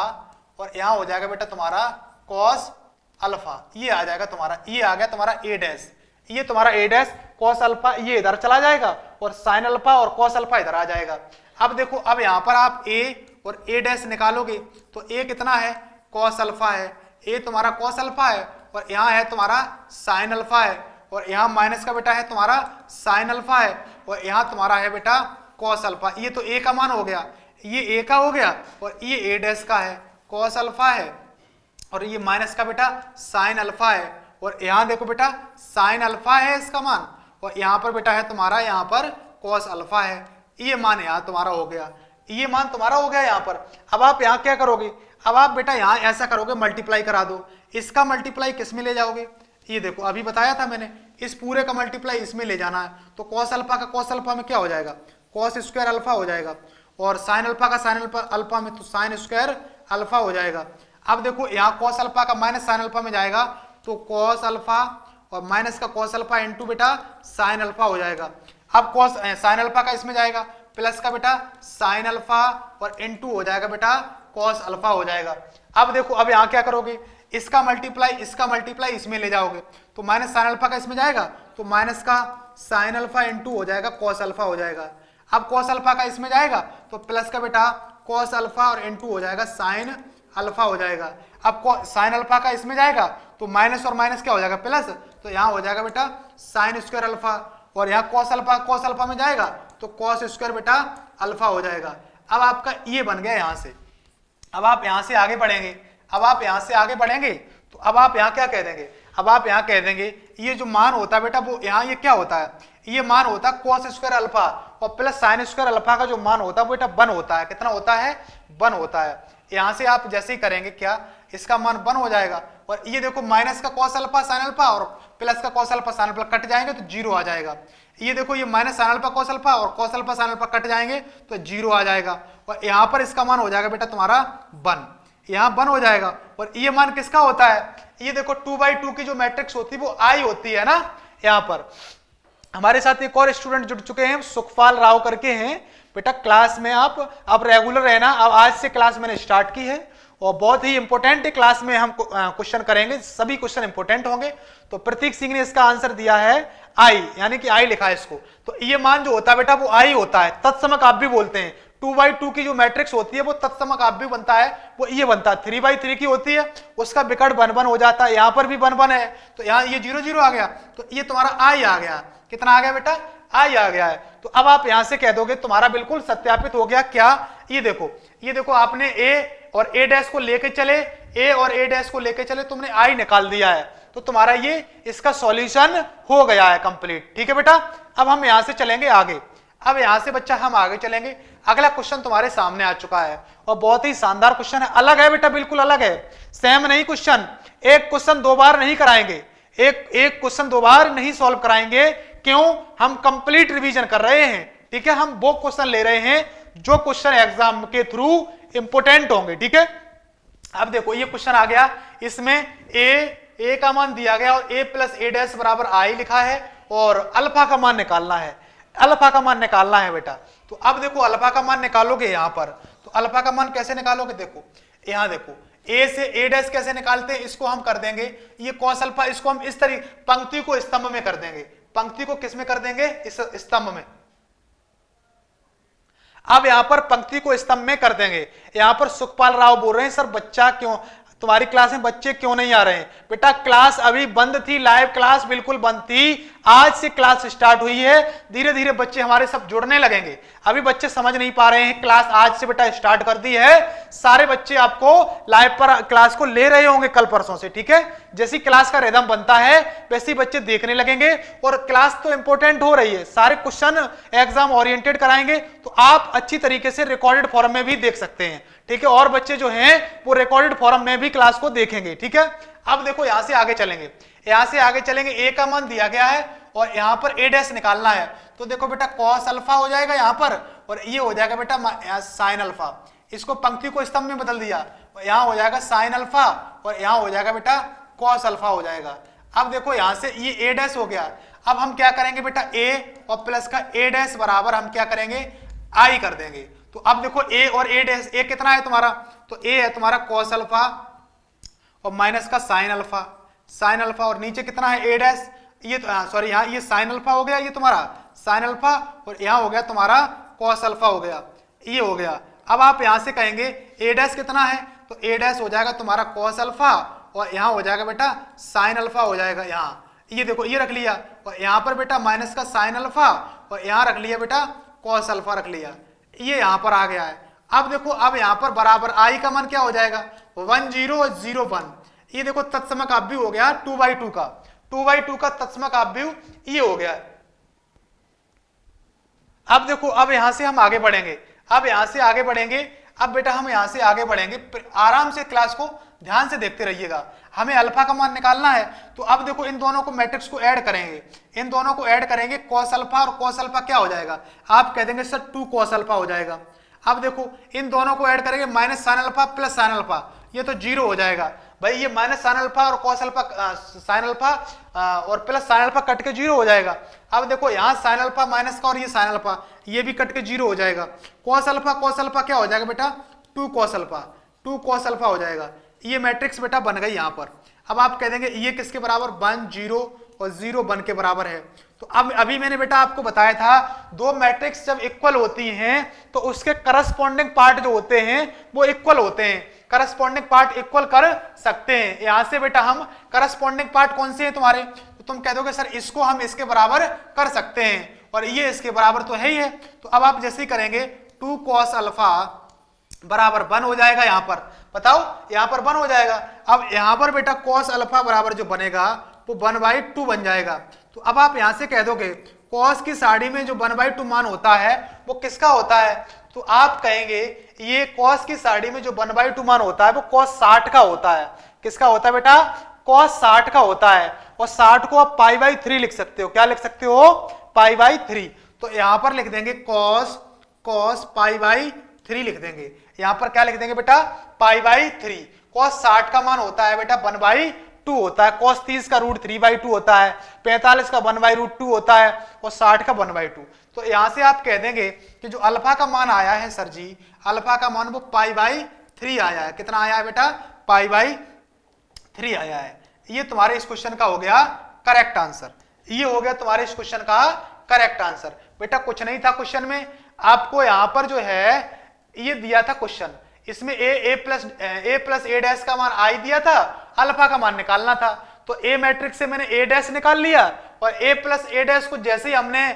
और यहां हो जाएगा बेटा तुम्हारा कॉस अल्फा। ये आ जाएगा तुम्हारा, ये आ गया तुम्हारा a डैश, ये तुम्हारा a डैश कॉस अल्फा ये इधर चला जाएगा और साइन अल्फा और कॉस अल्फा इधर आ जाएगा। अब देखो अब यहां पर आप a और a डैश निकालोगे तो a कितना है, कॉस अल्फा है, a तुम्हारा कॉस अल्फा है और यहां है तुम्हारा साइन अल्फा है और यहां माइनस का बेटा है तुम्हारा साइन अल्फा है और यहां तुम्हारा है बेटा कॉस अल्फा। ये तो a का मान हो गया, ये a का हो गया और ये a डैश का है, कॉस अल्फा है और ये माइनस का बेटा साइन अल्फा है और यहां देखो बेटा साइन अल्फा है इसका मान और यहां पर बेटा है तुम्हारा यहां पर कॉस अल्फा है। ये मान यहां तुम्हारा हो गया, ये मान तुम्हारा हो गया यहां पर। अब आप यहां क्या करोगे, अब आप बेटा यहां ऐसा करोगे, मल्टीप्लाई करा दो। इसका मल्टीप्लाई किस में ले जाओगे, ये देखो अभी बताया था मैंने, इस पूरे का मल्टीप्लाई इसमें ले जाना है। तो कॉस अल्फा का कॉस अल्फा में क्या हो जाएगा, कॉस स्क्वायर अल्फा हो जाएगा और साइन अल्फा का साइन अल्फा में तो साइन स्क्वायर अल्फा हो जाएगा। अब देखो यहाँ कॉस अल्फा का माइनस साइन अल्फा में जाएगा तो कॉस अल्फा और माइनस का कॉस अल्फा इनटू बेटा साइन अल्फा हो जाएगा। अब कॉस साइन अल्फा का इसमें जाएगा प्लस का बेटा साइन अल्फा और इनटू हो जाएगा बेटा कॉस अल्फा हो जाएगा। अब देखो अब यहाँ क्या करोगे, इसका मल्टीप्लाई इसमें ले जाओगे तो माइनस साइन अल्फा का इसमें जाएगा तो माइनस का साइन अल्फा इंटू हो जाएगा कॉस अल्फा हो जाएगा। अब कॉस अल्फा का इसमें जाएगा तो प्लस का बेटा कॉस अल्फा और इंटू हो जाएगा साइन अल्फा हो जाएगा। अब साइन अल्फा का इसमें जाएगा तो माइनस और माइनस क्या हो जाएगा प्लस, तो यहाँ हो जाएगा बेटा साइन स्क्वायर अल्फा, और यहाँ कॉस अल्फा में जाएगा तो कॉस स्क्वायर बेटा अल्फा हो जाएगा। अब आपका ये बन गया यहाँ से। अब आप यहाँ से आगे बढ़ेंगे, तो अब आप यहाँ क्या कह देंगे, अब आप यहाँ कह देंगे ये जो मान होता है बेटा वो यहाँ ये क्या होता है, ये मान होता है कॉस स्क्वायर अल्फा और प्लस साइन स्क्वायर अल्फा का जो मान होता है वो बेटा 1 होता है। कितना होता है, 1 होता है। यहाँ से आप जैसे ही करेंगे क्या, इसका मान 1 हो जाएगा, और ये देखो माइनस का कॉस अल्फा साइन अल्फा और प्लस का cos alpha sine alpha cut जाएंगे तो 0 आ जाएगा। ये देखो ये minus sine alpha cos alpha और cos alpha sine alpha cut जाएंगे तो 0 आ जाएगा, और यहाँ पर इसका मान हो जाएगा बेटा तुम्हारा 1, यहाँ 1 हो जाएगा। और ये मान किसका होता है, ये देखो 2/2 की जो मैट्रिक्स होती है वो आई होती है ना। यहाँ पर हमारे साथ एक और स्टूडेंट जुड़ चुके हैं, सुखपाल राव करके हैं बेटा, क्लास में आप रेगुलर रहना। अब आज से क्लास मैंने स्टार्ट की है और बहुत ही इंपॉर्टेंट क्लास में हम क्वेश्चन करेंगे, सभी क्वेश्चन इंपॉर्टेंट होंगे। तो प्रतीक सिंह ने इसका आंसर दिया है आई, यानी कि आई लिखा है इसको। तो ये मान जो होता है बेटा वो आई होता है, तत्समक आप भी बोलते हैं। 2/2 की जो मैट्रिक्स होती है वो तत्समक आप भी बनता है, वो ये बनता है। 3/3 की होती है उसका विकर्ण 1 हो जाता है, यहाँ पर भी 1 है तो यहाँ ये 0 आ गया, तो ये तुम्हारा आई आ गया। कितना आ गया बेटा, आई आ गया है। तो अब आप यहां से कह दोगे तुम्हारा बिल्कुल सत्यापित हो गया क्या, ये देखो आपने ए और ए डैश को लेके चले, तुमने आई निकाल दिया है, तो तुम्हारा ये इसका सॉल्यूशन हो गया है कंप्लीट। ठीक है बेटा, अब हम यहां से चलेंगे आगे। अब यहां से बच्चा हम आगे चलेंगे, अगला क्वेश्चन तुम्हारे सामने आ चुका है और बहुत ही शानदार क्वेश्चन है, अलग है बेटा, बिल्कुल अलग है, सेम नहीं क्वेश्चन। एक क्वेश्चन 2 बार नहीं कराएंगे, एक क्वेश्चन 2 बार नहीं सॉल्व कराएंगे। क्यों, हम कंप्लीट रिवीजन कर रहे हैं। ठीक है, हम वो क्वेश्चन ले रहे हैं जो क्वेश्चन एग्जाम के थ्रू इंपोर्टेंट होंगे। ठीक है, अब देखो ये क्वेश्चन आ गया, इसमें ए का मान दिया गया और a प्लस ए डैश बराबर आई लिखा है और अल्फा का मान निकालना है, बेटा। तो अब देखो अल्फा का मान निकालोगे यहाँ पर, तो अल्फा का मान कैसे निकालोगे, देखो यहाँ देखो ए से ए डैश कैसे निकालते हैं, इसको हम कर देंगे ये कॉस अल्फा, इसको हम इस तरीके पंक्ति को स्तंभ में कर देंगे। पंक्ति को किस में कर देंगे, इस स्तंभ में। अब यहां पर पंक्ति को स्तंभ में कर देंगे। यहां पर सुखपाल राव बोल रहे हैं सर बच्चा क्यों, तुम्हारी क्लास में बच्चे क्यों नहीं आ रहे हैं। बेटा क्लास अभी बंद थी, लाइव क्लास बिल्कुल बंद थी, आज से क्लास स्टार्ट हुई है, धीरे धीरे बच्चे हमारे सब जुड़ने लगेंगे। अभी बच्चे समझ नहीं पा रहे हैं, क्लास आज से बेटा स्टार्ट कर दी है, सारे बच्चे आपको लाइव पर क्लास को ले रहे होंगे कल परसों से। ठीक है, जैसी क्लास का रिदम बनता है वैसे ही बच्चे देखने लगेंगे, और क्लास तो इंपॉर्टेंट हो रही है, सारे क्वेश्चन एग्जाम ओरिएंटेड कराएंगे, तो आप अच्छी तरीके से रिकॉर्डेड फॉर्म में भी देख सकते हैं। ठीक है, और बच्चे जो हैं वो रिकॉर्डेड फॉर्म में भी क्लास को देखेंगे। ठीक है, अब देखो यहां से आगे चलेंगे, ए का मान दिया गया है और यहां पर ए डैश निकालना है, तो देखो बेटा कॉस अल्फा हो जाएगा यहां पर, और ये हो जाएगा बेटा साइन अल्फा। इसको पंक्ति को स्तंभ में बदल दिया, यहां हो जाएगा साइन अल्फा और यहां हो जाएगा बेटा कॉस अल्फा हो जाएगा। अब देखो यहां से ये ए डैश हो गया, अब हम क्या करेंगे बेटा ए और प्लस का ए डैश बराबर हम क्या करेंगे, आई कर देंगे। तो अब देखो ए और ए डैश, ए कितना है तुम्हारा, तो ए है तुम्हारा कॉस अल्फा और माइनस का साइन अल्फा, और नीचे कितना है ए डैश, ये सॉरी यहाँ ये साइन अल्फा हो गया, ये तुम्हारा साइन अल्फा, और यहाँ हो गया तुम्हारा कॉस अल्फा हो गया, ये हो गया। अब आप यहां से कहेंगे ए डैश कितना है, तो ए डैश हो जाएगा तुम्हारा कॉस अल्फा और यहाँ हो जाएगा बेटा साइन अल्फा हो जाएगा। यहाँ ये देखो ये रख लिया, और यहाँ पर बेटा माइनस का साइन अल्फा और यहाँ रख लिया बेटा कॉस अल्फा रख लिया, ये यहाँ पर आ गया है। अब देखो अब यहाँ पर बराबर आई का मान क्या हो जाएगा, 1 0 और 0 1, ये देखो तत्समक अवयवी हो गया 2/2 का तत्समक अवयवी ये हो गया। अब देखो अब यहां से हम आगे बढ़ेंगे, अब बेटा हम यहां से आगे बढ़ेंगे, आराम से क्लास को ध्यान से देखते रहिएगा। हमें अल्फा का मान निकालना है, तो अब देखो इन दोनों को मैट्रिक्स को ऐड करेंगे, कॉस अल्फा और कॉस अल्फा क्या हो जाएगा, आप कह देंगे सर 2 कॉस अल्फा हो जाएगा। अब देखो इन दोनों को ऐड करेंगे, minus sine alpha plus sine alpha, ये तो 0 हो जाएगा भाई, ये माइनस साइन अल्फा और कॉस अल्फा साइन अल्फा और प्लस साइन अल्फा कट के 0 हो जाएगा। अब देखो यहाँ साइन अल्फा माइनस का और ये साइन अल्फा ये भी कट के 0 हो जाएगा। कॉस अल्फा क्या हो जाएगा बेटा 2 कॉस अल्फा हो जाएगा। ये मैट्रिक्स बेटा बन गई यहां पर। अब आप कह देंगे ये किसके बराबर, 1 0 और 0 1 के बराबर है। तो अब अभी मैंने बेटा आपको बताया था दो मैट्रिक्स जब इक्वल होती हैं तो उसके करस्पॉन्डिंग पार्ट जो होते हैं वो इक्वल होते हैं, करस्पॉन्डिंग पार्ट इक्वल कर सकते हैं। यहां से बेटा हम करस्पॉन्डिंग पार्ट कौन से हैं तुम्हारे, तो तुम कह दोगे सर इसको हम इसके बराबर कर सकते हैं और ये इसके बराबर तो है ही है। तो अब आप जैसे ही करेंगे 2 cos अल्फा बराबर 1 हो जाएगा, यहां पर बताओ यहां पर 1 हो जाएगा। अब यहां पर बेटा cos अल्फा बराबर जो बनेगा वो 1/2 बन जाएगा। तो अब आप यहां से कह दोगे cos की साड़ी में जो 1/2 मान होता है वो किसका होता है, तो आप कहेंगे ये cos की साड़ी में जो 1/2 मान होता है वो cos 60 का होता है। किसका होता है बेटा, cos 60 का होता है। और 60 को आप π/3 लिख सकते हो, क्या लिख सकते हो, π/3। तो यहां पर लिख देंगे cos π/3 लिख देंगे, यहां पर क्या लिख देंगे बेटा, π/3। cos 60 का मान होता है बेटा 1/2 होता है, cos 30 का रूट 3/2 होता है, 45 का 1/2 होता है और 60 का 1/2। तो यहां से आप कह देंगे कि जो अल्फा का मान आया है सर जी, अल्फा का मान वो π/3 आया है। कितना आया है बेटा, π/3 आया है। ये तुम्हारे इस क्वेश्चन का हो गया करेक्ट आंसर, ये हो गया तुम्हारे इस क्वेश्चन का करेक्ट आंसर। बेटा कुछ नहीं था क्वेश्चन में, आपको यहां पर जो है ये दिया था क्वेश्चन, इसमें a प्लस a डैश का मान i दिया था, अल्फा का मान निकालना था। तो a मैट्रिक्स से मैंने a डैश निकाल लिया और a प्लस a डैश को जैसे ही हमने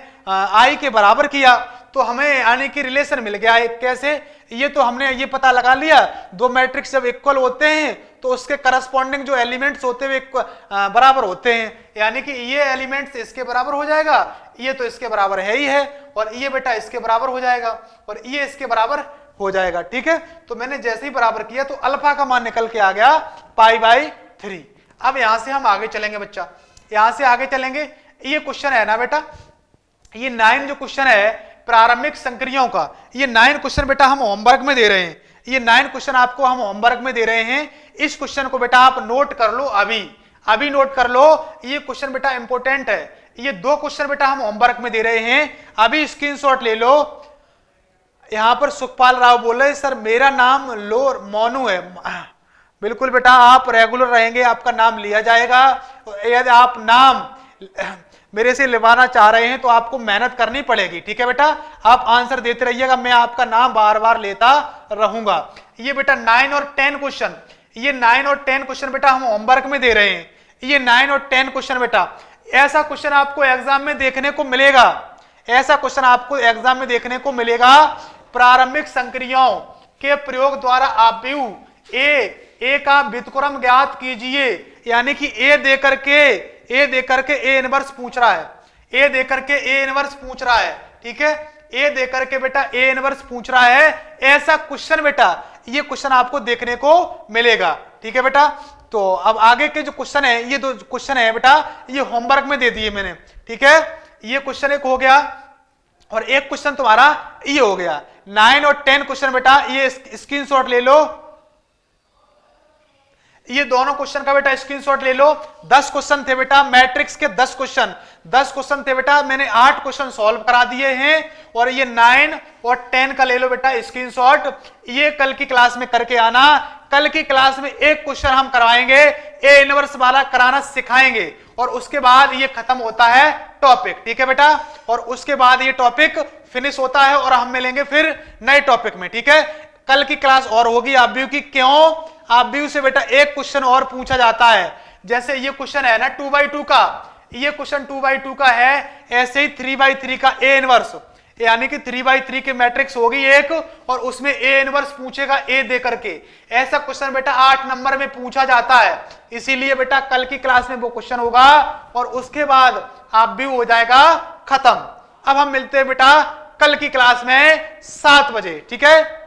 i के बराबर किया तो हमें यानी कि रिलेशन मिल गया। कैसे, ये तो हमने ये पता लगा लिया दो मैट्रिक्स जब इक्वल होते हैं तो उसके करस्पॉन्डिंग जो एलिमेंट्स होते हुए बराबर होते हैं, यानी कि ये एलिमेंट्स इसके बराबर हो जाएगा, ये तो इसके बराबर है ही है, और ये बेटा इसके बराबर हो जाएगा और ये इसके बराबर हो जाएगा। ठीक है, तो मैंने जैसे ही बराबर किया तो अल्फा का मान निकल के आ गया π/3। अब यहां से हम आगे चलेंगे बच्चा, यहां से आगे चलेंगे। ये क्वेश्चन है ना बेटा, ये 9 जो क्वेश्चन है प्रारंभिक संक्रियाओं का, ये 9 क्वेश्चन बेटा हम होमवर्क में दे रहे हैं। ये 9 क्वेश्चन आपको हम होमवर्क में दे रहे हैं। इस क्वेश्चन को बेटा आप नोट कर लो, अभी नोट कर लो, ये क्वेश्चन बेटा इंपॉर्टेंट है। ये 2 क्वेश्चन बेटा हम होमवर्क में दे रहे हैं, अभी स्क्रीनशॉट ले लो। यहां पर सुखपाल राव बोले सर मेरा नाम मोनू है। बिल्कुल बेटा, आप रेगुलर रहेंगे, आपका नाम लिया जाएगा। यदि आप नाम मेरे से लिवाना चाह रहे हैं तो आपको मेहनत करनी पड़ेगी। ठीक है बेटा, आप आंसर देते रहिएगा, मैं आपका नाम बार बार लेता रहूंगा। ये बेटा 9 और 10 क्वेश्चन, ये 9 और 10 क्वेश्चन बेटा हम होमवर्क में दे रहे हैं। ये 9 और 10 क्वेश्चन बेटा, ऐसा क्वेश्चन आपको एग्जाम में देखने को मिलेगा, ऐसा क्वेश्चन आपको एग्जाम में देखने को मिलेगा। प्रारंभिक संक्रियाओं के प्रयोग द्वारा आव्यूह ए का व्युत्क्रम ज्ञात कीजिए, यानी कि ए देकर के ए इनवर्स पूछ रहा है, ए देकर के ए इनवर्स पूछ रहा है। ठीक है, ए देकर के बेटा ए इनवर्स पूछ रहा है, ऐसा क्वेश्चन बेटा ये क्वेश्चन आपको देखने को मिलेगा। ठीक है बेटा, तो अब आगे के जो क्वेश्चन है, ये 2 क्वेश्चन है बेटा ये होमवर्क में दे दिए मैंने। ठीक है, ये क्वेश्चन एक हो गया और एक क्वेश्चन तुम्हारा ये हो गया। 9 और 10 क्वेश्चन बेटा ये स्क्रीनशॉट ले लो, ये दोनों क्वेश्चन का बेटा स्क्रीनशॉट ले लो। 10 क्वेश्चन थे बेटा मैट्रिक्स के, 10 क्वेश्चन थे बेटा, मैंने 8 क्वेश्चन सॉल्व करा दिए हैं। और ये 9 और 10 का ले लो बेटा स्क्रीनशॉट, ये कल की क्लास में करके आना। कल की क्लास में एक क्वेश्चन हम करवाएंगे, ए इनवर्स वाला कराना सिखाएंगे और उसके बाद ये खत्म होता है टॉपिक। ठीक है बेटा, और उसके बाद ये टॉपिक फिनिश होता है और हम मिलेंगे फिर नए टॉपिक में। ठीक है, कल की क्लास और होगी आव्यूह की। क्यों, आव्यूह से बेटा एक क्वेश्चन और पूछा जाता है, जैसे ये क्वेश्चन है ना 2/2 का, ये क्वेश्चन 2/2 का है, ऐसे ही 3/3 का ए इनवर्स, यानी कि 3/3 के मैट्रिक्स होगी एक और उसमें ए इनवर्स पूछेगा ए दे करके। ऐसा क्वेश्चन बेटा 8 नंबर में पूछा जाता है, इसीलिए बेटा कल की क्लास में वो क्वेश्चन होगा और उसके बाद आव्यूह हो जाएगा खत्म। अब हम मिलते हैं बेटा कल की क्लास में 7 बजे। ठीक है।